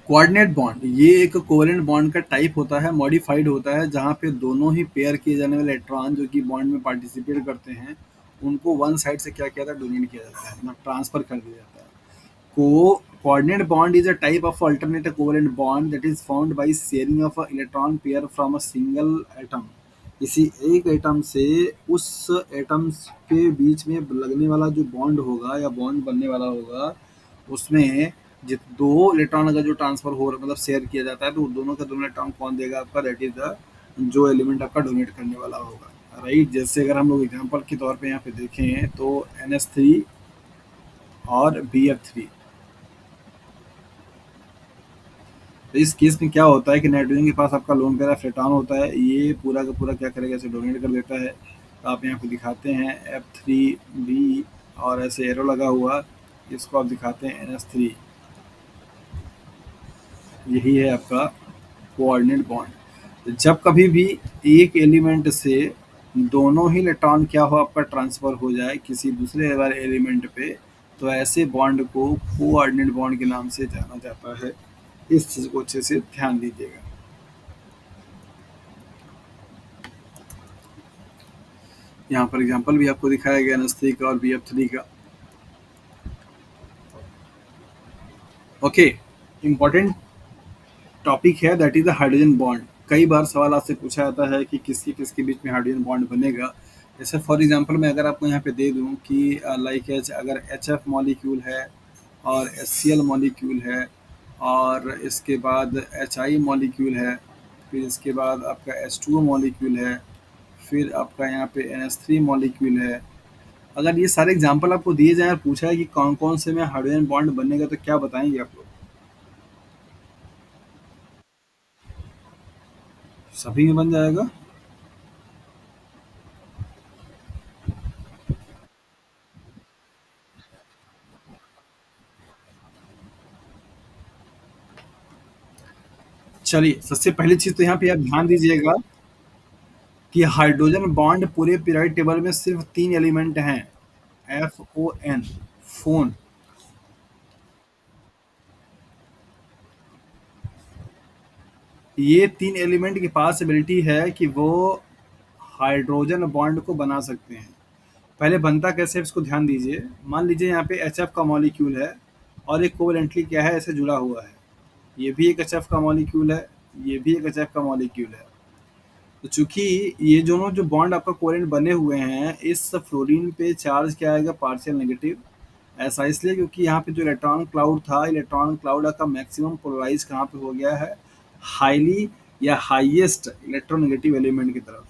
कोऑर्डिनेट बॉन्ड ये एक कोवेलेंट बॉन्ड का टाइप होता है, मॉडिफाइड होता है, जहाँ पे दोनों ही पेयर किए जाने वाले इलेक्ट्रॉन जो कि बॉन्ड में पार्टिसिपेट करते हैं, उनको वन साइड से क्या किया जाता है, डोनेट किया जाता है, मतलब ट्रांसफर कर दिया जाता है। को coordinate bond is a type of alternate covalent bond that is formed by sharing of a electron pair from a single atom। किसी एक एटम से उस एटम्स के बीच में लगने वाला जो बॉन्ड होगा या बॉन्ड बनने वाला होगा, उसमें जित दो इलेक्ट्रॉन अगर जो ट्रांसफर हो मतलब शेयर किया जाता है, तो दोनों का दोनों इलेक्ट्रॉन कौन देगा आपका, दैट इज द जो एलिमेंट आपका डोनेट करने वाला होगा। राइट, जैसे अगर हम लोग एग्जांपल के तौर पे यहाँ पे देखें तो NH3 और BF3। तो इस केस में क्या होता है कि नाइट्रोजन के पास आपका लोन पेयर ऑफ इलेक्ट्रॉन होता है, ये पूरा का पूरा क्या करेगा, इसे डोनेट कर देता है। तो आप यहाँ पे दिखाते हैं F3B और ऐसे एरो लगा हुआ, इसको आप दिखाते हैं NH3। यही है आपका कोऑर्डिनेट बॉन्ड। जब कभी भी एक एलिमेंट से दोनों ही इलेक्ट्रॉन क्या हो आपका ट्रांसफर हो जाए किसी दूसरे वाले एलिमेंट पे, तो ऐसे बॉन्ड को कोऑर्डिनेट बॉन्ड के नाम से जाना जाता है। इस चीज़ को अच्छे से ध्यान दीजिएगा। यहाँ पर एग्जांपल भी आपको दिखाया गया NH3 का और BF3 का। ओके, इम्पोर्टेंट टॉपिक है that is the hydrogen bond. कई बार सवाल आपसे पूछा जाता है कि किसकी किसके बीच में हाइड्रोजन बॉन्ड बनेगा। जैसे फॉर एग्जांपल मैं अगर आपको यहाँ पे दे दूँ कि लाइक एच अगर HF मॉलिक्यूल है और HCl मॉलिक्यूल है और इसके बाद HI मॉलिक्यूल है, फिर इसके बाद आपका H2O मॉलिक्यूल है, फिर आपका यहाँ पे NH3 मॉलिक्यूल है। अगर ये सारे एग्जांपल आपको दिए जाएँ और पूछा है कि कौन-कौन से में हाइड्रोजन बॉन्ड बनेगा, तो क्या बताएँगे आप लोग? सभी में बन जाएगा? चलिए, सबसे पहली चीज़ तो यहाँ पे आप ध्यान दीजिएगा कि हाइड्रोजन बॉन्ड पूरे पीरियोडिक टेबल में सिर्फ़ 3 एलिमेंट हैं, FON, फ़ोन। ये 3 एलिमेंट की पॉसिबिलिटी है कि वो हाइड्रोजन बॉन्ड को बना सकते हैं। पहले बनता कैसे है इसको ध्यान दीजिए। मान लीजिए यहाँ पे HF का मॉलिक्यूल है और एक कोवेलेंटली क्या है, ऐसे जुड़ा हुआ है। ये भी एक HF का मॉलिक्यूल है, ये भी एक HF का मॉलिक्यूल है। तो चूंकि ये दोनों जो बॉन्ड आपका कोवेलेंट बने हुए हैं, इस फ्लोरीन पे चार्ज क्या आएगा, पार्शियल नेगेटिव। ऐसा इसलिए क्योंकि यहाँ पे जो इलेक्ट्रॉन क्लाउड था, इलेक्ट्रॉन क्लाउड का मैक्सिमम पोलराइज कहाँ पे हो गया है, हाईली या हाईएस्ट इलेक्ट्रोनेगेटिव एलिमेंट की तरफ।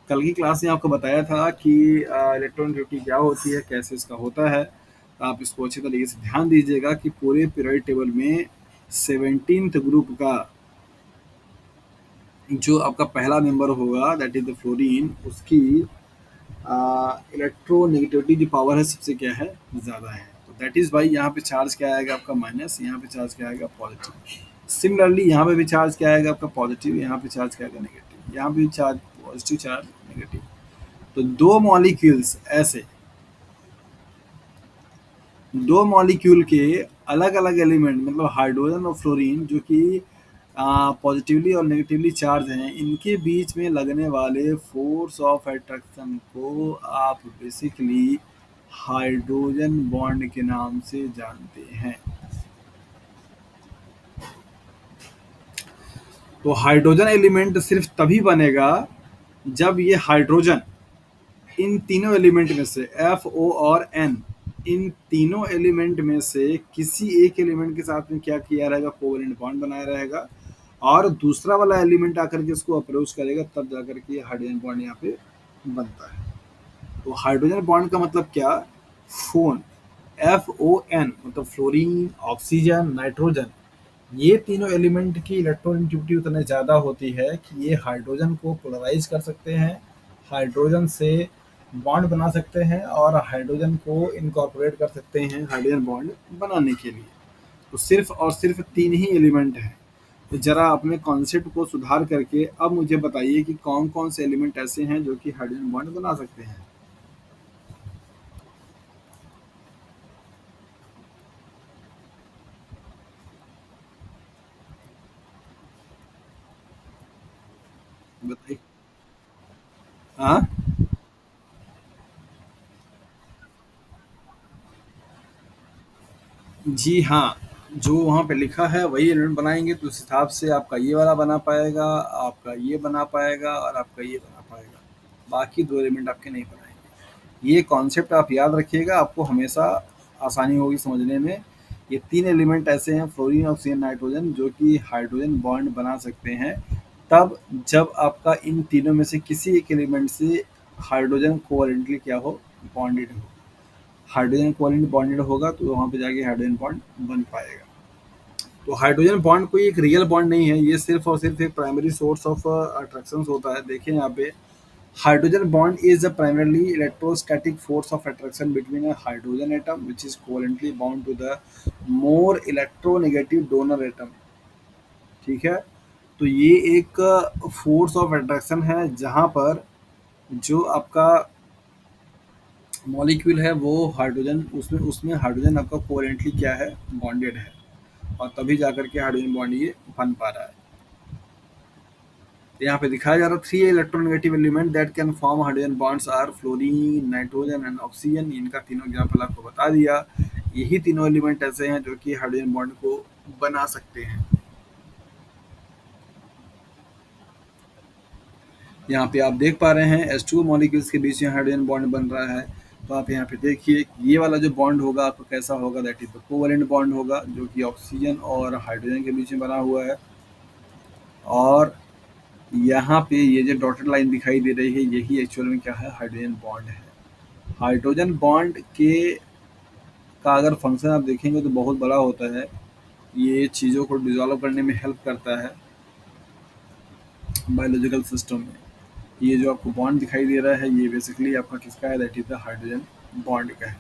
कल की क्लास में आपको बताया था कि इलेक्ट्रोनेगेटिविटी क्या होती है, कैसे इसका होता है। तो आप इसको अच्छी तरीके से ध्यान दीजिएगा कि पूरे पीरियोडिक टेबल में 17th ग्रुप का जो आपका पहला मेंबर होगा, दैट इज द फ्लोरीन, उसकी इलेक्ट्रोनेगेटिविटी जो पावर है सबसे क्या है, ज़्यादा है। तो दैट इज़ वाई यहाँ पे चार्ज क्या आएगा आपका माइनस, यहाँ पे चार्ज क्या आएगा पॉजिटिव। सिमिलरली यहाँ पे भी चार्ज क्या आएगा आपका पॉजिटिव, यहाँ पे चार्ज क्या आएगा नेगेटिव, यहाँ पे भी चार्ज पॉजिटिव, चार्ज नेगेटिव। तो दो मॉलिक्यूल के अलग अलग एलिमेंट मतलब हाइड्रोजन और फ्लोरीन जो कि पॉजिटिवली और नेगेटिवली चार्ज हैं, इनके बीच में लगने वाले फोर्स ऑफ अट्रैक्शन को आप बेसिकली हाइड्रोजन बॉन्ड के नाम से जानते हैं। तो हाइड्रोजन एलिमेंट सिर्फ तभी बनेगा जब ये हाइड्रोजन इन तीनों एलिमेंट में से FO और N, इन तीनों एलिमेंट में से किसी एक एलिमेंट के साथ में क्या किया रहेगा, कोवेलेंट बॉन्ड बनाया रहेगा और दूसरा वाला एलिमेंट आकर के इसको अप्रोच करेगा, तब जाकर के हाइड्रोजन बॉन्ड यहाँ पे बनता है। तो हाइड्रोजन बॉन्ड का मतलब क्या, फोन, FON मतलब फ्लोरीन, ऑक्सीजन, नाइट्रोजन। ये तीनों एलिमेंट की इलेक्ट्रोनेगेटिविटी उतने ज़्यादा होती है कि ये हाइड्रोजन को पोलराइज कर सकते हैं, हाइड्रोजन से बॉन्ड बना सकते हैं और हाइड्रोजन को इनकॉर्पोरेट कर सकते हैं हाइड्रोजन बॉन्ड बनाने के लिए। तो सिर्फ और सिर्फ 3 ही एलिमेंट हैं। तो ज़रा अपने कॉन्सेप्ट को सुधार करके अब मुझे बताइए कि कौन-कौन से एलिमेंट ऐसे हैं जो कि हाइड्रोजन बॉन्ड बना सकते हैं? बताइए। हाँ? जी हाँ, जो वहाँ पे लिखा है वही एलिमेंट बनाएँगे तो उस हिसाब से आपका ये वाला बना पाएगा, आपका ये बना पाएगा और आपका ये बना पाएगा। बाकी 2 एलिमेंट आपके नहीं बनाएँगे। ये कॉन्सेप्ट आप याद रखिएगा, आपको हमेशा आसानी होगी समझने में। ये 3 एलिमेंट ऐसे हैं फ्लोरीन, ऑक्सीजन, नाइट्रोजन जो कि हाइड्रोजन बॉन्ड बना सकते हैं, तब जब आपका इन तीनों में से किसी एक एलिमेंट से हाइड्रोजन कोवैलेंटली क्या हो, बॉन्डेड हो। हाइड्रोजन कोवैलेंट बॉन्डेड होगा तो वहाँ पे जाके हाइड्रोजन बॉन्ड बन पाएगा। तो हाइड्रोजन बॉन्ड कोई एक रियल बॉन्ड नहीं है, ये सिर्फ और सिर्फ एक प्राइमरी सोर्स ऑफ अट्रैक्शन होता है। देखिए यहाँ पे hydrogen bond is the primarily electrostatic force of attraction between a hydrogen atom which is covalently bound to the more electronegative donor atom. ठीक है, तो ये एक फोर्स ऑफ अट्रैक्शन है जहाँ पर जो आपका मॉलिक्यूल है वो हाइड्रोजन उसमें उसमें हाइड्रोजन आपका कोवैलेंटली क्या है, बॉन्डेड है, और तभी जाकर के हाइड्रोजन बॉन्ड ये बन पा रहा है। तो यहाँ पे दिखाया जा रहा है 3 electronegative element that can form hydrogen bonds are fluorine, nitrogen and oxygen. इनका तीनों एग्जाम्पल आपको बता दिया। यही तीनों एलिमेंट ऐसे हैं जो कि हाइड्रोजन बॉन्ड को बना सकते हैं। यहाँ पे आप देख पा रहे हैं H2O मॉलिक्यूल्स के बीच में हाइड्रोजन बॉन्ड बन रहा है। तो आप यहाँ पे देखिए ये वाला जो बॉन्ड होगा आपको कैसा होगा, that is the covalent bond होगा जो कि ऑक्सीजन और हाइड्रोजन के बीच में बना हुआ है। और यहाँ पे ये जो डॉटेड लाइन दिखाई दे रही है यही एक्चुअल में क्या है, हाइड्रोजन बॉन्ड है। हाइड्रोजन बॉन्ड के का अगर फंक्शन आप देखेंगे तो बहुत बड़ा होता है। ये चीज़ों को डिसॉल्व करने में हेल्प करता है बायोलॉजिकल सिस्टम में। ये जो आपको बॉन्ड दिखाई दे रहा है ये बेसिकली आपका किसका है, that is the hydrogen bond का है।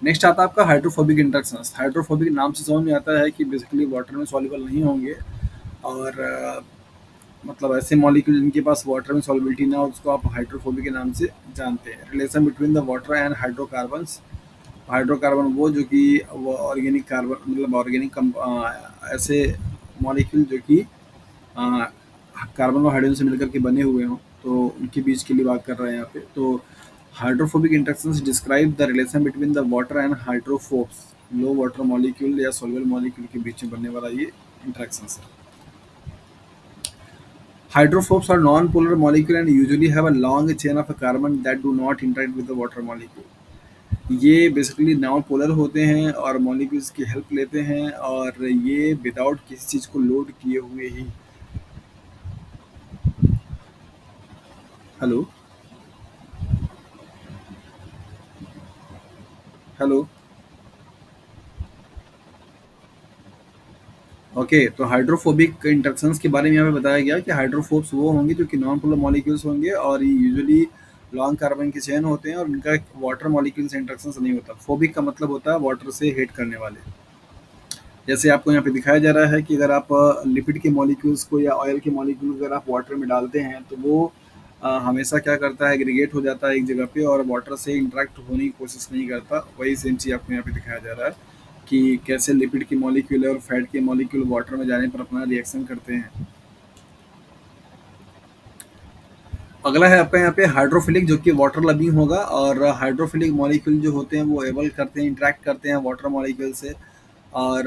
नेक्स्ट आता है आपका हाइड्रोफोबिक इंटरेक्शंस। हाइड्रोफोबिक नाम से समझ में आता है कि बेसिकली वाटर में सॉल्युबल नहीं होंगे, और मतलब ऐसे मॉलिक्यूल जिनके पास वाटर में सॉल्युबिलिटी ना हो उसको आप हाइड्रोफोबिक के नाम से जानते हैं। Relation between the water and hydrocarbons. Hydrocarbon वो जो कि वो ऑर्गेनिक कार्बन मतलब ऑर्गेनिक ऐसे मॉलिक्यूल जो कि कार्बन और हाइड्रोजन से मिलकर के बने हुए हों, तो उनके बीच के लिए बात कर रहे हैं यहाँ पे। तो hydrophobic interactions describe the relation between the water and hydrophobes. Low water molecule या सॉल्युबल मॉलिक्यूल के बीच में बनने वाला ये इंटरेक्शंस है। Hydrophobes are non-polar molecule and usually have a long chain of a carbon that do not interact with the water molecule. ये बेसिकली नॉन पोलर होते हैं और मॉलिक्यूल्स की हेल्प लेते हैं, और ये विदाउट किसी चीज़ को लोड किए हुए ही। हेलो। हेलो। ओके, तो हाइड्रोफोबिक इंटरेक्शंस के बारे में यहाँ पे बताया गया कि हाइड्रोफोब्स वो होंगे जो कि नॉन पोलर मॉलिक्यूल्स होंगे, और ये यूजुअली लॉन्ग कार्बन के चेन होते हैं और इनका वाटर मॉलिक्यूल से इंटरेक्शन नहीं होता। फोबिक का मतलब होता है वाटर से हेट करने वाले। जैसे आपको यहाँ पे दिखाया जा रहा है कि अगर आप लिपिड के मॉलिक्यूल्स को या ऑयल के मॉलिक्यूल अगर आप वाटर में डालते हैं तो वो हमेशा क्या करता है, एग्रीगेट हो जाता है एक जगह पे और वाटर से इंटरेक्ट होने की कोशिश नहीं करता। वही सेम चीज़ आपको यहाँ पे दिखाया जा रहा है कि कैसे लिपिड के मॉलिक्यूल और फैट के मॉलिक्यूल वाटर में जाने पर अपना रिएक्शन करते हैं। अगला है आपका यहाँ पे हाइड्रोफिलिक जो कि वाटर लविंग होगा, और हाइड्रोफिलिक मॉलिक्यूल जो होते हैं वो एबल करते हैं, इंटरेक्ट करते हैं वाटर मॉलिक्यूल से, और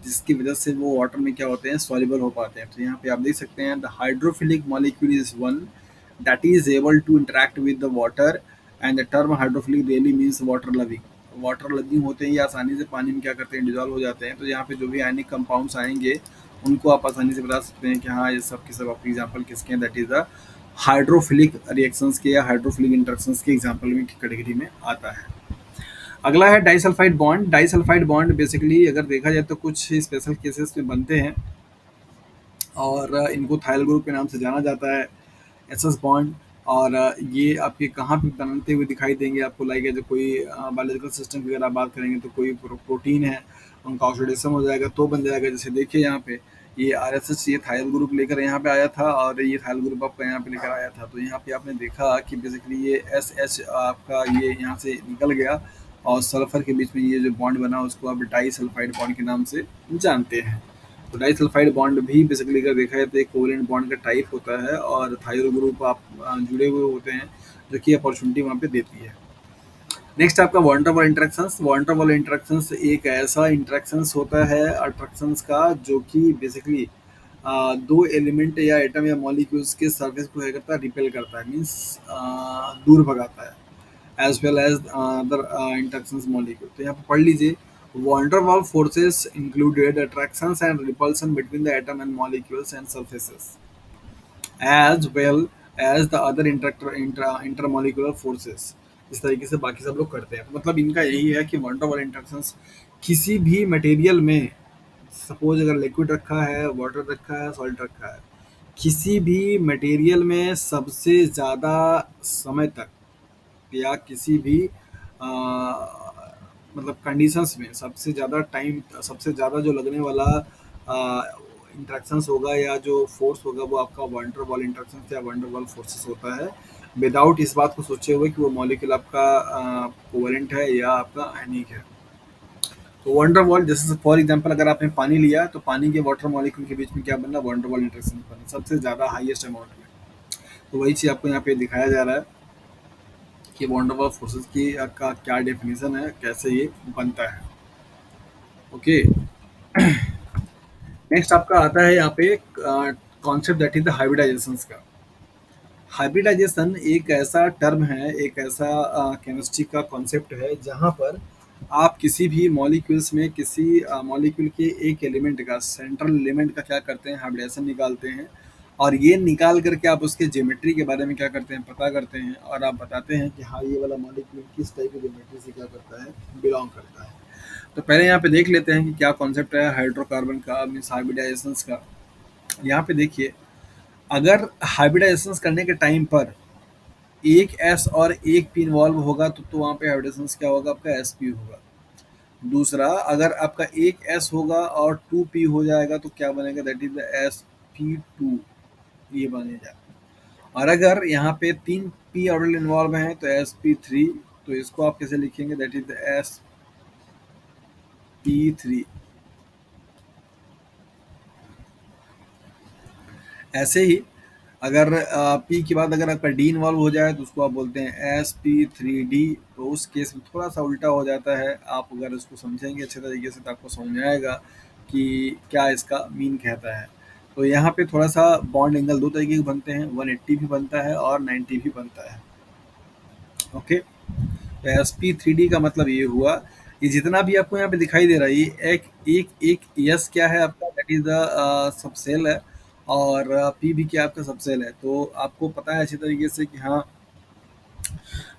जिसकी वजह से वो वाटर में क्या होते हैं, सॉल्युबल हो पाते हैं। तो यहाँ पे आप देख सकते हैं the hydrophilic molecule is one that is able to interact with the water, and the term hydrophilic really means water loving. Water loving होते हैं, ये आसानी से पानी में क्या करते हैं, डिजॉल्व हो जाते हैं। तो यहाँ पे जो भी आयनिक कंपाउंड्स आएंगे उनको आप आसानी से बता सकते हैं कि हाँ ये सब के सब आपके एग्जाम्पल किसके हैं, that is the hydrophilic reactions के या हाइड्रोफिलिक इंटरेक्शंस के एग्जाम्पल में कैटेगरी में आता है। अगला है disulphide bond. Disulphide bond basically अगर देखा जाए तो कुछ स्पेशल केसेस में बनते हैं, और इनको थाइल ग्रुप के नाम से जाना जाता है। एस एस बॉन्ड, और ये आपके कहाँ पे बनते हुए दिखाई देंगे आपको, लाइक जो कोई बायोलॉजिकल सिस्टम की अगर आप बात करेंगे तो कोई प्रोटीन है, उनका ऑक्सीडेशन हो जाएगा तो बन जाएगा। जैसे देखिए यहाँ पे ये आरएसएस ये थायल ग्रुप लेकर यहाँ पे आया था, और ये थायल ग्रुप आपका यहाँ पे लेकर आया था। तो यहाँ पे आपने देखा कि बेसिकली ये एस एच आपका ये यहाँ से निकल गया, और सल्फर के बीच में ये जो बॉन्ड बना उसको आप डाई सल्फाइड बॉन्ड के नाम से जानते हैं। तो डाइसल्फाइड बॉन्ड भी बेसिकली अगर देखा जाए तो एक कोवेलेंट बॉन्ड का टाइप होता है, और थायरो ग्रुप आप जुड़े हुए होते हैं, जो कि अपॉर्चुनिटी वहाँ पे देती है। नेक्स्ट आपका van Waals interactions. Van Waals interactions एक ऐसा इंटरेक्शंस होता है अट्रैक्शंस का, जो कि बेसिकली दो एलिमेंट या एटम या मॉलिक्यूल्स के सर्फेस को क्या करता है, रिपेल करता है, मीन्स दूर भगाता है, as well as other interactions molecule। तो यहाँ पे पढ़ लीजिए, van der Waals forces included attractions and repulsion between the atom and molecules and surfaces, as well as the other intermolecular forces। इस तरीके से बाकी सब लोग करते हैं। तो मतलब इनका यही है कि van der Waals interactions किसी भी मटेरियल में, सपोज अगर लिक्विड रखा है, वाटर रखा है, सॉल्ट रखा है, किसी भी मटेरियल में सबसे ज़्यादा समय तक या किसी भी अ, मतलब कंडीशंस में सबसे ज़्यादा टाइम, सबसे ज़्यादा जो लगने वाला इंट्रैक्शंस होगा या जो फोर्स होगा वो आपका वंडर वॉल इंट्रैक्शन या वंडर वॉल फोर्सेस होता है, विदाउट इस बात को सोचे हुए कि वो मॉलिक्यूल आपका कोवेलेंट है या आपका आयनिक है। तो वंडर वॉल, जैसे फॉर एग्जांपल अगर आपने पानी लिया तो पानी के वाटर मॉलिक्यूल के बीच में क्या बनना, वंडर वॉल इंट्रैक्शन बनना सबसे ज़्यादा हाईएस्ट अमाउंट में। तो वही चीज़ आपको यहाँ पे दिखाया जा रहा है कि वॉन डर वाल्स फोर्सेस की का क्या डेफिनेशन है, कैसे ये बनता है। ओके, नेक्स्ट आपका आता है यहाँ पे concept that is the hybridisation का। हाइब्रिडाइजेशन एक ऐसा टर्म है, एक ऐसा केमिस्ट्री का कॉन्सेप्ट है, जहाँ पर आप किसी भी मॉलिक्यूल्स में किसी मॉलिक्यूल के एक एलिमेंट का, सेंट्रल एलिमेंट का क्या करते हैं, हाइब्रिडेशन निकालते हैं, और ये निकाल करके आप उसके ज्योमेट्री के बारे में क्या करते हैं, पता करते हैं, और आप बताते हैं कि हाँ ये वाला मॉलिक्यूल किस टाइप की ज्योमेट्री से क्या करता है, बिलोंग करता है। तो पहले यहाँ पे देख लेते हैं कि क्या कॉन्सेप्ट है हाइड्रोकार्बन का, मीन्स हाइब्रिडाइजेशन का। यहाँ पे देखिए, अगर हाइब्रिडाइजेशन करने के टाइम पर एक एस और एक पी इन्वॉल्व होगा तो वहाँ पे हाइब्रिडेशन क्या होगा, आपका एस पी होगा। दूसरा, अगर आपका एक एस होगा और टू पी हो जाएगा तो क्या बनेगा, that is the s p two, ये बनेगा। और अगर यहाँ पे तीन पी ऑर्बिटल इन्वॉल्व हैं तो एस पी थ्री, तो इसको आप कैसे लिखेंगे, that is the s P three. ऐसे ही अगर पी के बाद अगर आपका डी इन्वॉल्व हो जाए तो उसको आप बोलते हैं एस पी थ्री डी। तो उस केस में थोड़ा सा उल्टा हो जाता है, आप अगर उसको समझेंगे अच्छे तरीके से तो आपको समझ में आएगा कि क्या इसका मीन कहता है। तो यहाँ पे थोड़ा सा बॉन्ड एंगल दो तरीके के बनते हैं, 180 भी बनता है और 90 भी बनता है। ओके, तो एस पी थ्री डी का मतलब ये हुआ, ये जितना भी आपको यहाँ पे दिखाई दे रहा है, ये एक एक एक यस क्या है आपका, दैट इज द सबसेल है, और पी भी क्या आपका सबसेल है। तो आपको पता है अच्छी तरीके से कि हाँ,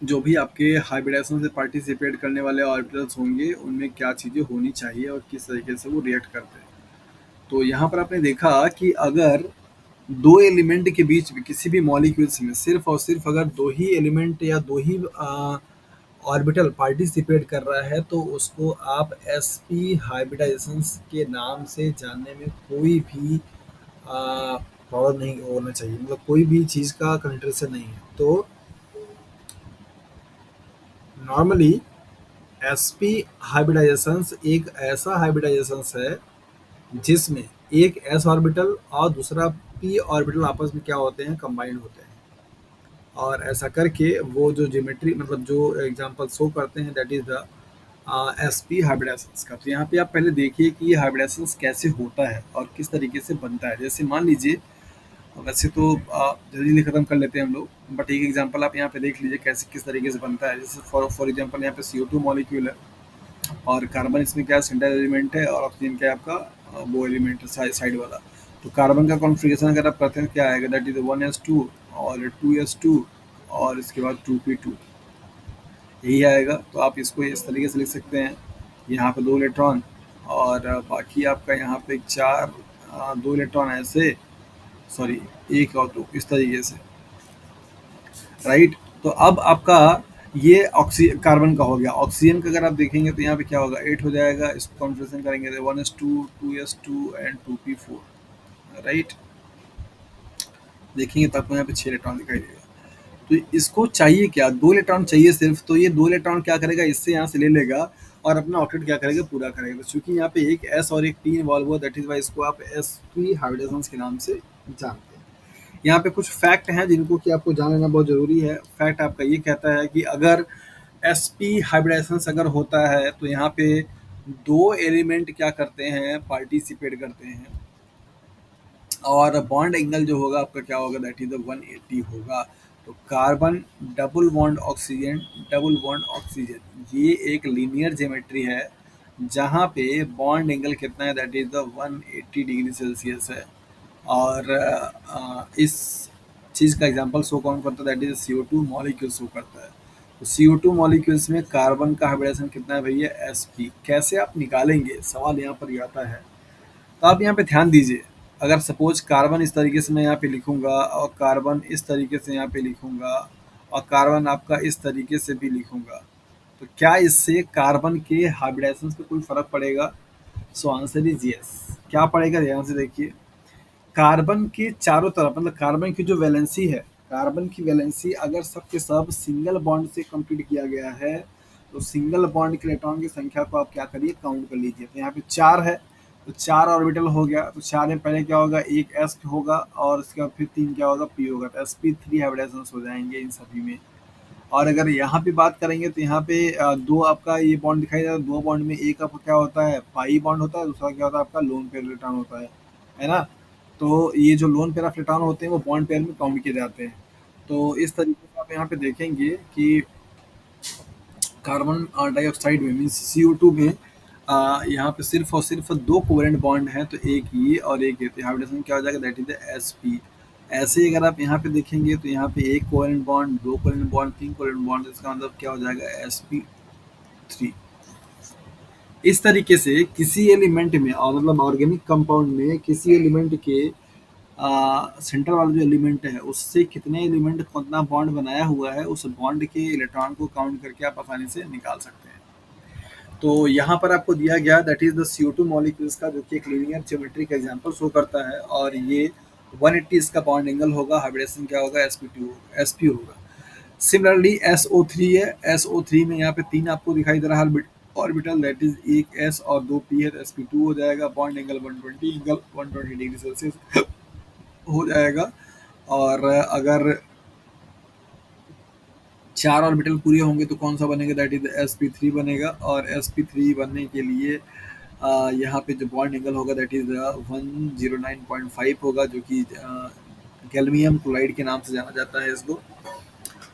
जो भी आपके हाइब्रिडेशन से पार्टिसिपेट करने वाले ऑर्बिटल्स होंगे उनमें क्या चीज़ें होनी चाहिए और किस तरीके से वो रिएक्ट करते हैं। तो यहाँ पर आपने देखा कि अगर दो एलिमेंट के बीच में किसी भी मॉलिक्यूल्स में सिर्फ और सिर्फ अगर दो ही एलिमेंट या दो ही ऑर्बिटल पार्टिसिपेट कर रहा है तो उसको आप एसपी हाइब्रिडाइजेशन के नाम से जानने में कोई भी प्रॉब्लम नहीं होना चाहिए, मतलब कोई भी चीज़ का कंट्रेडिक्शन नहीं है। तो नॉर्मली एसपी हाइब्रिडाइजेशन एक ऐसा हाइब्रिडाइजेशन है जिसमें एक एस ऑर्बिटल और दूसरा पी ऑर्बिटल आपस में क्या होते हैं, कंबाइंड होते हैं, और ऐसा करके वो जो ज्योमेट्री, मतलब जो एग्जांपल शो करते हैं, that is the s p hybridisation का। तो यहाँ पे आप पहले देखिए कि ये हाइब्रिडाइजेशन कैसे होता है और किस तरीके से बनता है। जैसे मान लीजिए, वैसे तो जल्दी ख़त्म कर लेते हैं हम लोग, बट एक एग्जांपल आप यहाँ पे देख लीजिए कैसे किस तरीके से बनता है। जैसे फॉर एग्जांपल यहाँ पे CO2 मॉलिक्यूल है, और कार्बन इसमें क्या सेंट्रल एलिमेंट है, और ऑक्सीजन क्या है आपका वो एलिमेंट है साइड वाला। तो कार्बन का कॉन्फ़िगरेशन अगर आप करते हैं क्या आएगा, दैट इज 1s2 और 2s2 और इसके बाद 2p2, यही आएगा। तो आप इसको इस तरीके से लिख सकते हैं, यहाँ पे दो इलेक्ट्रॉन और बाकी आपका यहाँ पे चार, दो इलेक्ट्रॉन ऐसे, सॉरी एक और दो, इस तरीके से। राइट? तो अब आपका ये ऑक्सी कार्बन का हो गया। ऑक्सीजन का अगर आप देखेंगे तो यहाँ पे क्या होगा, 8 हो जाएगा। इसको कंप्यूटेशन करेंगे तो 1s2, 2s2 and 2p4, right? देखेंगे तो आपको यहाँ पे 6 इलेक्ट्रॉन दिखाई देगा। तो इसको चाहिए क्या, 2 इलेक्ट्रॉन चाहिए सिर्फ। तो ये 2 इलेक्ट्रॉन क्या करेगा, इससे यहाँ से ले लेगा और अपना ऑक्टेट क्या करेगा, पूरा करेगा। तो चूंकि यहाँ पे एक एस और एक टी इन्वॉल्व हुआ, दैट इज वाई इसको आप sp हाइब्रिडेशंस के नाम से जानते हैं। यहाँ पे कुछ फैक्ट हैं जिनको कि आपको जान लेना बहुत जरूरी है। फैक्ट आपका ये कहता है कि अगर sp हाइब्रिडेशंस अगर होता है तो यहाँ पे दो एलिमेंट क्या करते हैं, पार्टिसिपेट करते हैं, और बॉन्ड एंगल जो होगा आपका क्या होगा, दैट इज 180 होगा। तो carbon double bond oxygen, double bond oxygen, ये एक लीनियर ज्योमेट्री है जहाँ पे बॉन्ड एंगल कितना है, that is the 180 degree Celsius है। और इस चीज़ का एग्जांपल शो कौन करता है, that is CO2 molecule show करता है। तो CO2 मॉलिक्यूल्स में कार्बन का हाइब्रिडेशन कितना है भैया, sp। कैसे आप निकालेंगे, सवाल यहाँ पर ये आता है। तो आप यहाँ पे ध्यान दीजिए, अगर सपोज कार्बन इस तरीके से मैं यहाँ पे लिखूंगा और कार्बन इस तरीके से यहाँ पे लिखूंगा और कार्बन आपका इस तरीके से भी लिखूंगा, तो क्या इससे कार्बन के हाइब्रिडेशन पे कोई फर्क पड़ेगा? So answer is yes. क्या पड़ेगा, ध्यान से देखिए। कार्बन के चारों तरफ, मतलब कार्बन की जो वैलेंसी है, कार्बन की वैलेंसी अगर सब के सब सिंगल बॉन्ड से कंप्लीट किया गया है, तो सिंगल बॉन्ड के इलेक्ट्रॉन की संख्या को आप क्या करिए, काउंट कर लीजिए। तो यहाँ पे 4 है, तो 4 ऑर्बिटल हो गया। तो 4 में पहले क्या होगा, एक s होगा और उसके बाद फिर 3 क्या होगा, p होगा। तो sp3 हाइब्रिडेशंस हो जाएंगे इन सभी में। और अगर यहाँ पे बात करेंगे तो यहाँ पे दो आपका ये बॉन्ड दिखाई दे रहा है। दो बॉन्ड में एक आपका क्या होता है, पाई बॉन्ड होता है, दूसरा क्या होता है आपका लोन पेयर इलेक्ट्रॉन होता है ना? तो ये जो लोन पेयर ऑफ इलेक्ट्रॉन होते हैं वो बॉन्ड पेयर में काउंट किए जाते हैं। तो इस तरीके से आप यहाँ पे देखेंगे कि कार्बन डाइऑक्साइड में मीन्स CO2 में यहाँ पे सिर्फ और सिर्फ दो कोवेलेंट बॉन्ड हैं, तो एक ये और एक ये। तो हाइब्रिडेशन क्या हो जाएगा, दैट इज sp। ऐसे ही अगर आप यहाँ पे देखेंगे तो यहाँ पे एक कोवेलेंट बॉन्ड, दो कोवेलेंट बॉन्ड, तीन कोवेलेंट बॉन्ड, इसका मतलब क्या हो जाएगा, sp3। इस तरीके से किसी एलिमेंट में, और मतलब ऑर्गेनिक कंपाउंड में किसी एलिमेंट के सेंटर वाला जो एलिमेंट है उससे कितने एलिमेंट कितना बॉन्ड बनाया हुआ है, उस बॉन्ड के इलेक्ट्रॉन को काउंट करके आप आसानी से निकाल सकते हैं। तो यहाँ पर आपको दिया गया that is the CO2 molecules का, जो कि एक लीनियर ज्योमेट्री का एग्जांपल शो करता है। और ये 180 इसका बॉन्ड एंगल होगा, हाइब्रिडेशन क्या होगा, sp होगा। सिमिलरली SO3 है, SO3 में यहाँ पे 3 आपको दिखाई दे रहा है ऑर्बिटल, दैट इज एक s और दो p है, तो sp2 हो जाएगा। Bond angle 120, angle 120 degree Celsius हो जाएगा। और अगर 4 ऑर्बिटल पूरे होंगे तो कौन सा बनेगा, दैट इज sp3 बनेगा। और sp3 बनने के लिए यहाँ पे जो बॉन्ड एंगल होगा दैट इज 109.5 होगा, जो कि गैल्मियम क्लोराइड के नाम से जाना जाता है इसको।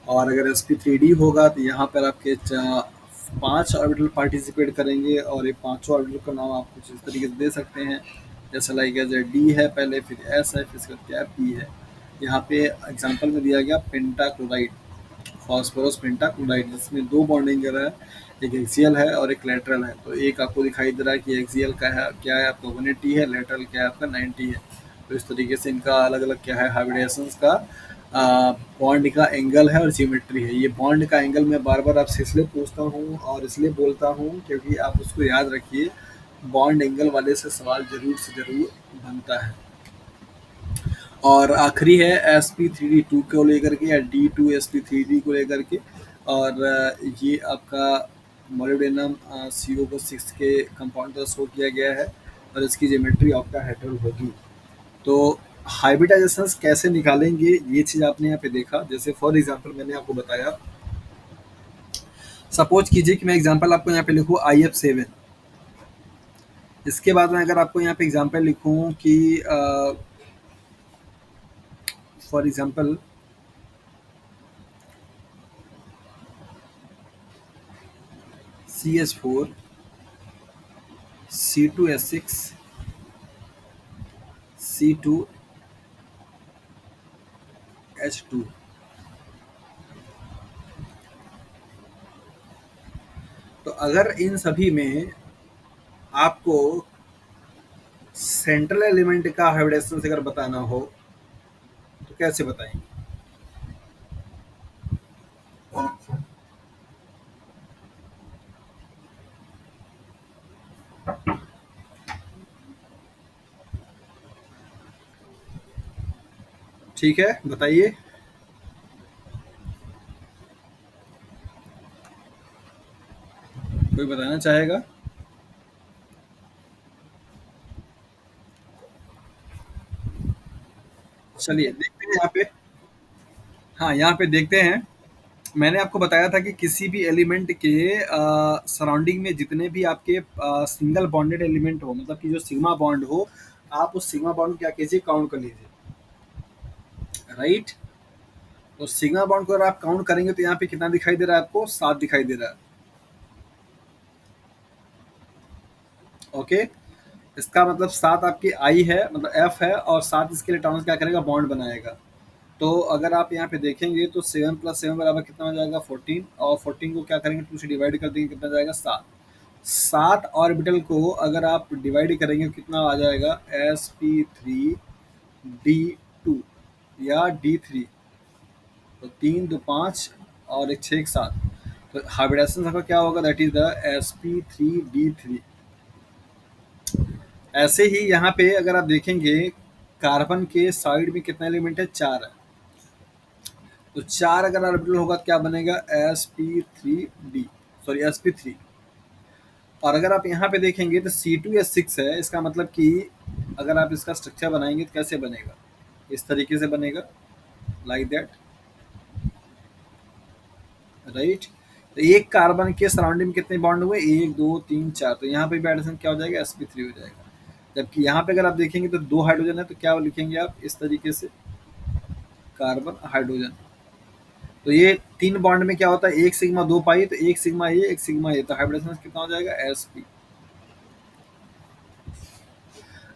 और अगर sp3d होगा तो यहाँ पर आपके 5 ऑर्बिटल पार्टिसिपेट करेंगे, और ये पांचों ऑर्बिटल का नाम आप कुछ इस तरीके से दे सकते हैं, जैसे लाइक एज डी है पहले, फिर s है, फिर इसका क्या p है। यहाँ पे एग्जांपल में दिया गया पेंटाक्लोराइड, फास्फोरस पेंटाक्लोराइड, जिसमें दो बॉन्डिंग है, एक एक्सियल है और एक लेटरल है। तो एक आपको दिखाई दे रहा है कि एक्सियल का है क्या है आपका 180 है, लेटरल क्या है आपका 90 है। तो इस तरीके से इनका अलग अलग क्या है, हाइब्रिडेशंस का बॉन्ड का एंगल है और ज्योमेट्री है। ये बॉन्ड का एंगल मैं बार बार आपसे इसलिए पूछता हूँ और इसलिए बोलता हूँ क्योंकि आप उसको याद रखिए, बॉन्ड एंगल वाले से सवाल जरूर से जरूर बनता है। और आखिरी है sp3d2 को लेकर के, या D2sp3d को लेकर के। और ये आपका मोलिब्डेनम CO6 के कंपाउंड का शो किया गया है, और इसकी ज्योमेट्री आपका हेटेरोल होगी। तो हाइब्रिडाइजेशन कैसे निकालेंगे, ये चीज़ आपने यहाँ पे देखा। जैसे फॉर एग्जांपल मैंने आपको बताया, सपोज कीजिए कि मैं एग्जांपल आपको यहाँ पे लिखूँ IF7। इसके बाद में अगर आपको यहाँ पे एग्जांपल लिखूँ कि for example CH4 C2S6 C2H2। तो अगर इन सभी में आपको सेंट्रल एलिमेंट का हाइब्रिडेशन अगर बताना हो तो कैसे बताएंगे? ठीक है, बताइए। कोई बताना चाहेगा? चलिए देखते हैं यहाँ पे। हाँ, यहाँ पे देखते हैं। मैंने आपको बताया था कि किसी भी एलिमेंट के सराउंडिंग में जितने भी आपके सिंगल बॉन्डेड एलिमेंट हो, मतलब कि जो सिग्मा बॉन्ड हो, आप उस सिग्मा बॉन्ड को क्या कीजिए, काउंट कर लीजिए, राइट। तो सिग्मा बॉन्ड को अगर आप काउंट करेंगे तो यहाँ पे कितना दिखाई दे रहा है आपको, 7 दिखाई दे रहा है। ओके, इसका मतलब 7 आपकी आई है, मतलब एफ है, और 7 इसके इलेक्ट्रॉन्स क्या करेगा, बॉन्ड बनाएगा। तो अगर आप यहाँ पे देखेंगे तो 7 + 7 बराबर कितना हो जाएगा, 14, और 14 को क्या करेंगे, 2 से डिवाइड कर देंगे, कितना जाएगा, 7। 7 ऑर्बिटल को अगर आप डिवाइड करेंगे तो कितना आ जाएगा, sp3d2 या d3। तो 3 2 5 और एक 6 7। तो हाइब्रिडेशन का क्या होगा, दैट इज द sp3d3। ऐसे ही यहाँ पे अगर आप देखेंगे, कार्बन के साइड में कितना एलिमेंट है, 4 है। तो 4 अगर ऑर्बिटल होगा तो क्या बनेगा, sp3d, सॉरी sp3। और अगर आप यहाँ पे देखेंगे तो C2S6 है, इसका मतलब कि अगर आप इसका स्ट्रक्चर बनाएंगे तो कैसे बनेगा, इस तरीके से बनेगा, लाइक दैट, राइट। तो एक कार्बन के सराउंडिंग में कितने बॉन्ड हुए, 1 2 3 4। तो यहाँ पे भी एडिशन क्या हो जाएगा, sp3 हो जाएगा। जबकि यहाँ पे अगर आप देखेंगे तो 2 हाइड्रोजन है, तो क्या लिखेंगे आप, इस तरीके से, कार्बन हाइड्रोजन। तो ये 3 बॉन्ड में क्या होता है, 1 सिग्मा 2 पाई, तो 1 सिग्मा ये, 1 सिग्मा ये, तो हाइब्रिडेशन कितना हो जाएगा, sp।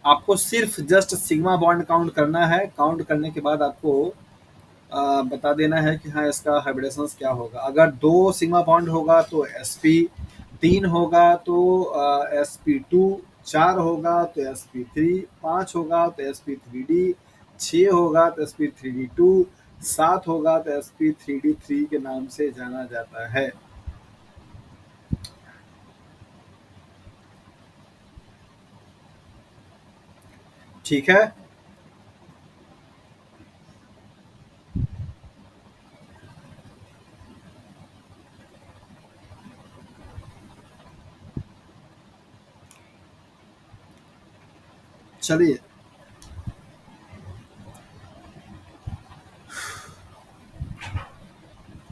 आपको सिर्फ जस्ट सिग्मा बॉन्ड काउंट करना है, काउंट करने के बाद आपको बता देना है कि हाँ इसका हाइब्रिडेशन क्या होगा। अगर 2 सिग्मा बॉन्ड होगा तो sp, 3 होगा तो sp2, 4 होगा तो sp3, 5 होगा तो sp3d, 6 होगा तो sp3d2, 7 होगा तो sp3d3 के नाम से जाना जाता है। ठीक है, चलिए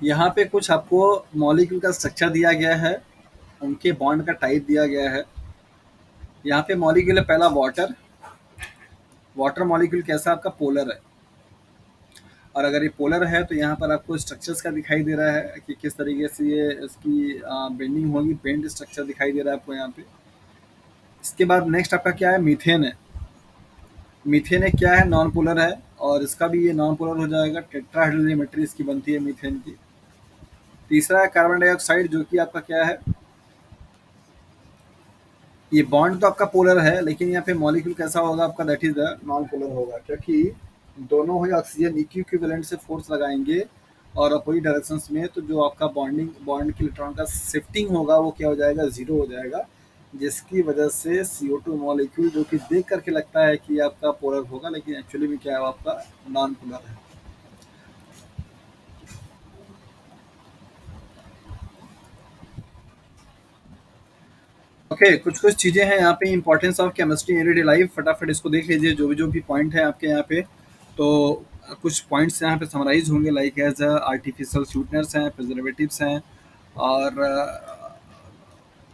यहाँ पे कुछ आपको मॉलिक्यूल का स्ट्रक्चर दिया गया है, उनके बॉन्ड का टाइप दिया गया है। यहाँ पे मॉलिक्यूल है पहला, वाटर। वाटर मॉलिक्यूल कैसा, आपका पोलर है। और अगर ये पोलर है तो यहाँ पर आपको स्ट्रक्चर्स का दिखाई दे रहा है कि किस तरीके से ये इसकी बेंडिंग होगी, पेंट स्ट्रक्चर दिखाई दे रहा है आपको यहाँ पे। इसके बाद नेक्स्ट आपका क्या है, मीथेन है। मीथेन एक क्या है, नॉन पोलर है, और इसका भी ये नॉन पोलर हो जाएगा, टेट्राहाइड्रोजन इसकी बनती है मीथेन की। तीसरा है कार्बन डाइऑक्साइड, जो कि आपका क्या है, ये बॉन्ड तो आपका पोलर है, लेकिन यहाँ पे मॉलिक्यूल कैसा होगा आपका, that is the non polar होगा, क्योंकि दोनों ही ऑक्सीजन इक्विवेलेंट से फोर्स लगाएंगे और अपोजिट डायरेक्शंस में, तो जो आपका बॉन्ड के इलेक्ट्रॉन का शिफ्टिंग होगा वो क्या हो जाएगा, जीरो हो जाएगा। जिसकी वजह से CO2 मॉलिक्यूल, जो कि देख करके लगता है कि आपका पोलर होगा, लेकिन एक्चुअली में क्या है, आपका नॉन पोलर है। ओके, कुछ कुछ चीज़ें हैं यहाँ पे, importance of chemistry in everyday life, फटाफट इसको देख लीजिए, जो भी पॉइंट है आपके यहाँ पे। तो कुछ पॉइंट्स यहाँ पे समराइज होंगे, लाइक एज आर्टिफिशियल स्वीटनर्स हैं, प्रिजर्वेटिव्स हैं, और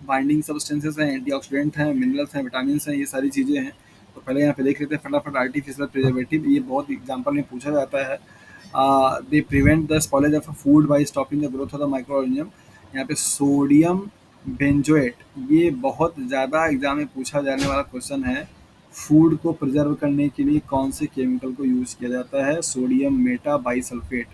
बाइंडिंग सब्सटेंसेस हैं, एंटीऑक्सीडेंट हैं, मिनरल्स हैं, विटामिन हैं, ये सारी चीज़ें हैं। तो पहले यहाँ पे देख लेते हैं फटाफट, आर्टिफिशियल प्रिजर्वेटिव, ये बहुत एग्जाम्पल में पूछा जाता है। They prevent the spoilage of food by stopping the growth of the micro organism. यहाँ पे सोडियम बेंजोएट, ये बहुत ज़्यादा एग्जाम में पूछा जाने वाला क्वेश्चन है। फूड को प्रिजर्व करने के लिए कौन से केमिकल को यूज़ किया जाता है, सोडियम मेटा बाईसल्फेट।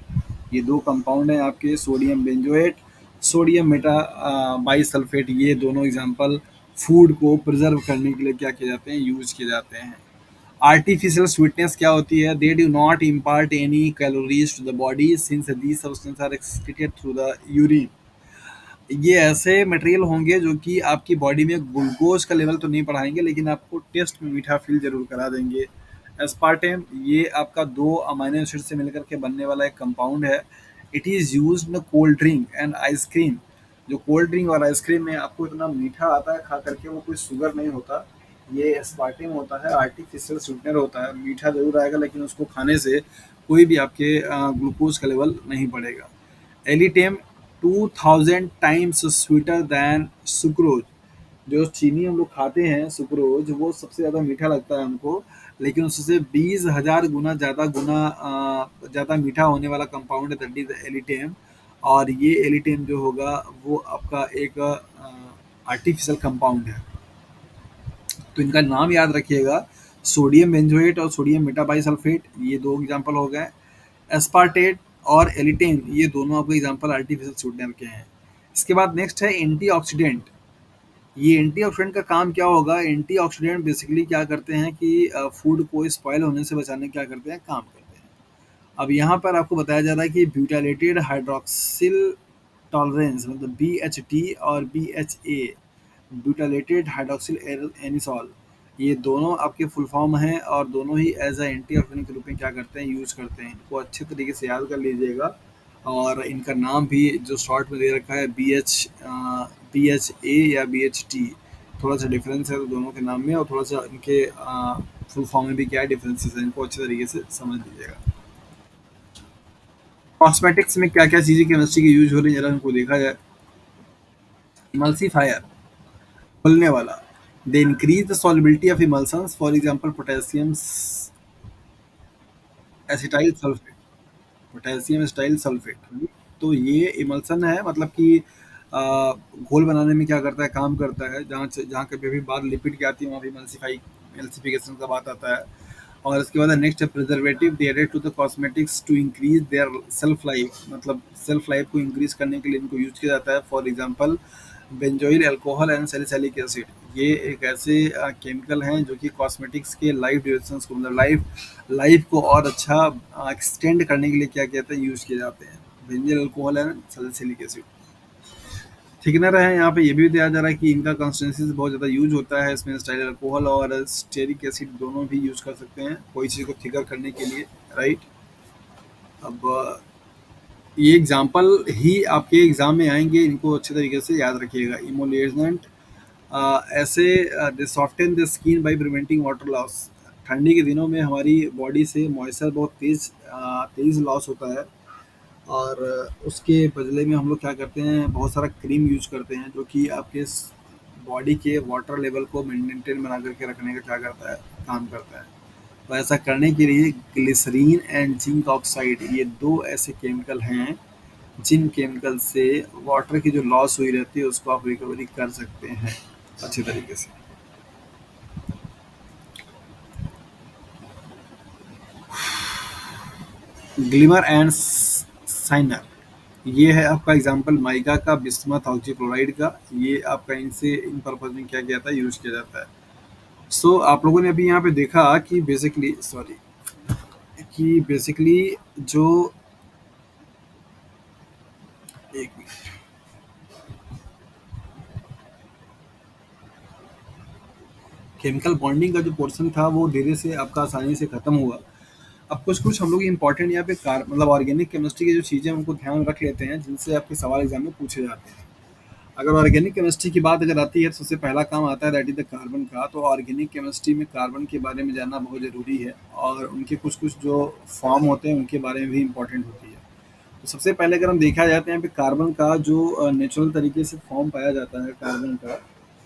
ये 2 कंपाउंड हैं आपके, सोडियम बेंजोएट, सोडियम मेटा बाईसल्फेट, ये दोनों एग्जाम्पल फूड को प्रिजर्व करने के लिए क्या किए जाते हैं, यूज किए जाते हैं। आर्टिफिशियल स्वीटनेस क्या होती है, they do not impart any calories to the body since these substance are excreted through the urine. ये ऐसे मटेरियल होंगे जो कि आपकी बॉडी में ग्लूकोज का लेवल तो नहीं बढ़ाएंगे, लेकिन आपको टेस्ट में मीठा फील जरूर करा देंगे। एस्पार्टेम ये आपका 2 अमीनो एसिड से मिलकर के बनने वाला एक कंपाउंड है। It is used in cold drink and ice cream. जो कोल्ड ड्रिंक और आइसक्रीम में आपको इतना मीठा आता है खा करके, वो कोई शुगर नहीं होता। ये एस्पार्टेम होता है, आर्टिफिशियल स्वीटनर होता है। मीठा ज़रूर आएगा लेकिन उसको खाने से कोई भी आपके ग्लूकोज़ का लेवल नहीं बढ़ेगा। Alitame 2000 times sweeter than sucrose. जो चीनी हम लोग खाते हैं सुक्रोज, वो सबसे ज़्यादा मीठा लगता है हमको, लेकिन उससे 20,000 गुना ज़्यादा मीठा होने वाला कंपाउंड है, दैट इज एलिटेम। और ये एलिटेम जो होगा वो आपका एक आर्टिफिशियल कंपाउंड है। तो इनका नाम याद रखिएगा, सोडियम बेंजोएट और सोडियम मेटाबाइसल्फेट, ये दो एग्जांपल हो गए। एस्पार्टेट और एलिटेन ये दोनों आपके एग्जांपल आर्टिफिशियल स्वीटनर के हैं। इसके बाद नेक्स्ट है एंटीऑक्सीडेंट। ये एंटीऑक्सीडेंट का काम क्या होगा? एंटीऑक्सीडेंट बेसिकली क्या करते हैं कि फूड को स्पॉइल होने से बचाने क्या करते हैं, काम करते हैं। अब यहाँ पर आपको बताया जा रहा है कि ब्यूटाइलेटेड हाइड्रोक्सिल टॉलरेंस मतलब BHT और BHA, ब्यूटाइलेटेड हाइड्रोक्सिल एनिसॉल, ये दोनों आपके फुल फॉर्म हैं और दोनों ही एज अ एंटीऑक्सीडेंट के रूप में क्या करते हैं, यूज करते हैं। इनको अच्छे तरीके से याद कर लीजिएगा। और इनका नाम भी जो शॉर्ट में दे रखा है BHA या BHT, थोड़ा सा डिफरेंस है तो दोनों के नाम में, और थोड़ा सा इनके फुल फॉर्म में भी क्या है डिफरेंसेस है, इनको अच्छे तरीके से समझ लीजिएगा। कॉस्मेटिक्स में क्या क्या चीज़ें केमिस्ट्री की यूज हो रही है, जरा इनको देखा जाए। इमल्सीफायर, घुलने वाला। They increase the solubility of emulsions, for example potassium acetyl sulphate, potassium acetyl sulphate. तो ये इमल्सन है, मतलब कि घोल बनाने में क्या करता है, काम करता है। जहाँ से जहाँ कभी भी बात लिपिड की आती है वहाँ भी एमल्सिफिकेशन का बात आता है। और इसके बाद नेक्स्ट है preservative, they added to the cosmetics to increase their shelf life, मतलब सेल्फ लाइफ को इंक्रीज करने के लिए इनको यूज किया जाता है। For example benzoyl alcohol and salicylic acid, ये एक ऐसे केमिकल हैं जो कि कॉस्मेटिक्स के लाइफ ड्यूरेशन को, मतलब लाइफ को और अच्छा एक्सटेंड करने के लिए क्या कहते हैं, यूज किए जाते हैं। Benzoyl alcohol and salicylic acid. Thickener है, यहाँ पे ये भी दिया जा रहा है कि इनका कंसिस्टेंसी बहुत ज़्यादा यूज होता है। इसमें स्टाइल अल्कोहल और स्टेरिक एसिड दोनों भी यूज कर सकते हैं कोई चीज़ को थिकर करने के लिए, राइट। अब ये एग्जांपल ही आपके एग्जाम में आएंगे, इनको अच्छे तरीके से याद रखिएगा। इमोलेजेंट ऐसे they soften the skin by preventing water loss. ठंडी के दिनों में हमारी बॉडी से मॉइस्चर बहुत तेज़ लॉस होता है, और उसके बदले में हम लोग क्या करते हैं, बहुत सारा क्रीम यूज करते हैं जो कि आपके बॉडी के वाटर लेवल को मेंटेन बना करके रखने का क्या करता है, काम करता है। तो ऐसा करने के लिए ग्लिसरीन एंड जिंक ऑक्साइड, ये दो ऐसे केमिकल हैं जिन केमिकल से वाटर की जो लॉस हुई रहती है उसको आप रिकवरी कर सकते हैं अच्छे तरीके से। ग्लिमर एंड साइनर, ये है आपका एग्जांपल माइका का, बिस्मथ ऑक्सीक्लोराइड का। ये आपका इनसे इन पर्पज में क्या किया जाता है, यूज किया जाता है। सो आप लोगों ने अभी यहाँ पे देखा कि बेसिकली, सॉरी, कि बेसिकली जो, एक मिनट, केमिकल बॉन्डिंग का जो पोर्शन था वो धीरे से आपका आसानी से खत्म हुआ। अब कुछ कुछ हम लोग इंपॉर्टेंट यहाँ पे कार मतलब ऑर्गेनिक केमिस्ट्री की जो चीज़ें हैं उनको ध्यान रख लेते हैं जिनसे आपके सवाल एग्जाम में पूछे जाते हैं। अगर ऑर्गेनिक केमिस्ट्री की बात अगर आती है तो सबसे पहला काम आता है दैट इज द कार्बन का। तो ऑर्गेनिक केमिस्ट्री में कार्बन के बारे में जानना बहुत ज़रूरी है, और उनके कुछ कुछ जो फॉर्म होते हैं उनके बारे में भी इंपॉर्टेंट होती है। तो सबसे पहले अगर हम देखा जाते हैं यहाँ पे कार्बन का जो नेचुरल तरीके से फॉर्म पाया जाता है कार्बन का,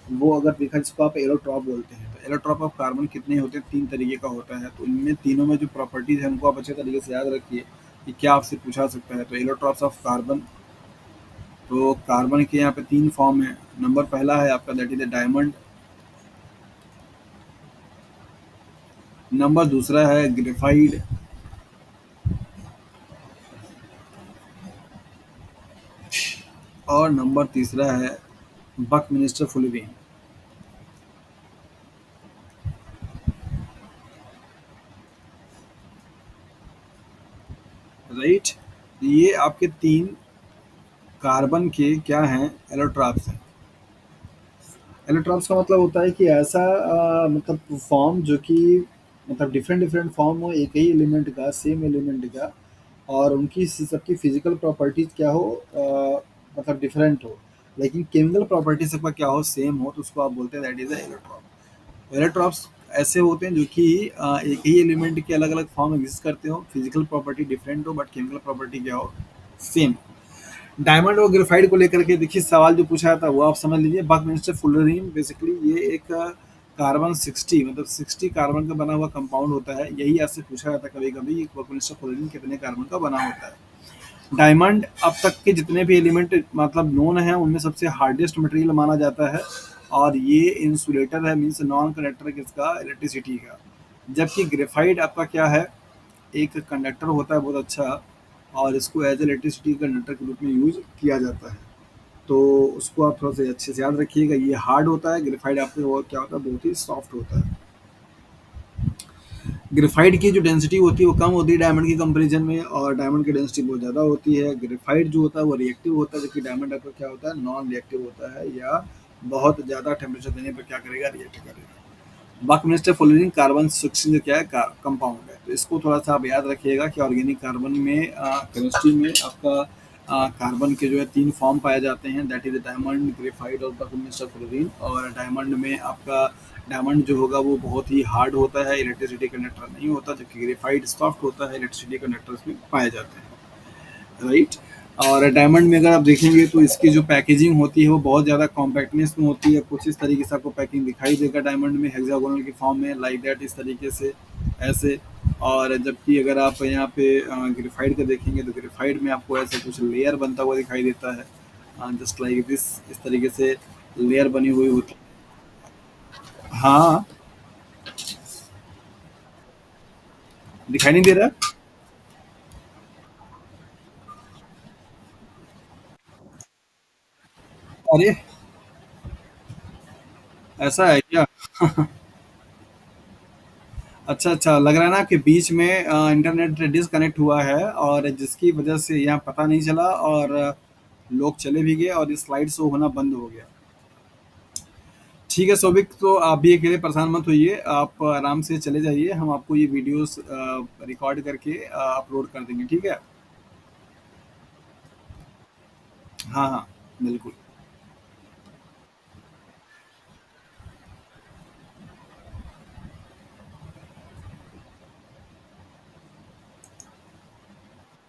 वो अगर देखा जिसको आप एलोट्रॉप बोलते हैं, तो एलोट्रॉप ऑफ कार्बन कितने होते हैं, 3 तरीके का होता है। तो इनमें तीनों में जो प्रॉपर्टीज है उनको आप अच्छे तरीके से याद रखिए कि क्या आपसे पूछा सकता है। तो एलोट्रॉप्स ऑफ कार्बन, तो कार्बन के यहाँ पे 3 फॉर्म है। नंबर पहला है आपका दैट इज डायमंड, नंबर दूसरा है ग्रेफाइड, और नंबर तीसरा है बकमिनिस्टर फुलवीन, राइट। ये आपके 3 कार्बन के क्या हैं, एलोट्रॉप्स हैं। एलोट्रॉप्स का मतलब होता है कि ऐसा मतलब फॉर्म जो कि मतलब डिफरेंट डिफरेंट फॉर्म हो एक ही एलिमेंट का, सेम एलिमेंट का, और उनकी सबकी फिजिकल प्रॉपर्टीज क्या हो, मतलब डिफरेंट हो, लेकिन केमिकल प्रॉपर्टी सबका क्या हो, सेम हो, तो उसको आप बोलते हैं दैट इज एलोट्रॉप। एलोट्रॉप्स ऐसे होते हैं जो कि एक ही एलिमेंट के अलग अलग फॉर्म एग्जिस्ट करते हो, फिजिकल प्रॉपर्टी डिफरेंट हो बट केमिकल प्रॉपर्टी क्या हो, सेम। डायमंड और ग्रेफाइट को लेकर के देखिए सवाल जो पूछा था वो आप समझ लीजिए। बकमिंस्टर फुलरिन बेसिकली ये एक कार्बन 60, मतलब 60 कार्बन का बना हुआ कंपाउंड होता है। यही आपसे पूछा जाता है कभी कभी, बकमिंस्टर फुलरिन कितने कार्बन का बना होता है। डायमंड अब तक के जितने भी एलिमेंट मतलब नोन है उनमें सबसे हार्डेस्ट मटेरियल माना जाता है, और ये इंसुलेटर है, मीन्स नॉन कंडक्टर किसका, इलेक्ट्रिसिटी का। जबकि ग्रेफाइट आपका क्या है, एक कंडक्टर होता है बहुत अच्छा, और इसको एज इलेक्ट्रिसिटी कंडक्टर के रूप में यूज किया जाता है। तो उसको आप थोड़ा सा अच्छे से याद रखिएगा, ये हार्ड होता है, ग्रेफाइट आपके वो क्या होता है, बहुत ही सॉफ्ट होता है। ग्रेफाइट की जो डेंसिटी होती है वो कम होती है डायमंड की कंपैरिजन में, और डायमंड की डेंसिटी बहुत ज़्यादा होती है। ग्रेफाइट जो होता है वो रिएक्टिव होता है, जबकि डायमंड आपका क्या होता है, नॉन रिएक्टिव होता है, या बहुत ज़्यादा टेम्परेचर देने पर क्या करेगा, रिएक्ट करेगा। बकमिंस्टर फुलरिन कार्बन 16 क्या है, कंपाउंड है। तो इसको थोड़ा सा आप याद रखिएगा कि ऑर्गेनिक कार्बन में केमिस्ट्री में आपका कार्बन के जो है 3 फॉर्म पाए जाते हैं, दैट इज डायमंड, ग्रेफाइट और बकमिंस्टर फुलरिन। और डायमंड में आपका डायमंड जो होगा वो बहुत ही हार्ड होता है, इलेक्ट्रिसिटी कंडक्टर नहीं होता, जबकि ग्रेफाइट सॉफ्ट होता है, इलेक्ट्रिसिटी कंडक्टर्स में पाए जाते हैं, राइट। और डायमंड में अगर आप देखेंगे तो इसकी जो पैकेजिंग होती है वो बहुत ज़्यादा कॉम्पैक्टनेस में होती है, कुछ इस तरीके से आपको पैकिंग दिखाई देगा डायमंड में, हेक्सागोनल की फॉर्म में, लाइक दैट, इस तरीके से, ऐसे। और जबकि अगर आप यहाँ पे ग्रेफाइट का देखेंगे तो ग्रेफाइट में आपको ऐसे कुछ लेयर बनता हुआ दिखाई देता है, जस्ट लाइक दिस, इस तरीके से लेयर बनी हुई होती है। हाँ, दिखाई नहीं दे रहा। अरे, ऐसा है क्या? अच्छा, अच्छा, लग रहा है ना आपके बीच में इंटरनेट डिस्कनेक्ट हुआ है, और जिसकी वजह से यहाँ पता नहीं चला, और लोग चले भी गए और ये स्लाइड शो होना बंद हो गया। ठीक है सौविक, तो आप भी अकेले परेशान मत होइए, आप आराम से चले जाइए, हम आपको ये वीडियोस रिकॉर्ड करके अपलोड कर देंगे, ठीक है? हाँ, हाँ, बिल्कुल।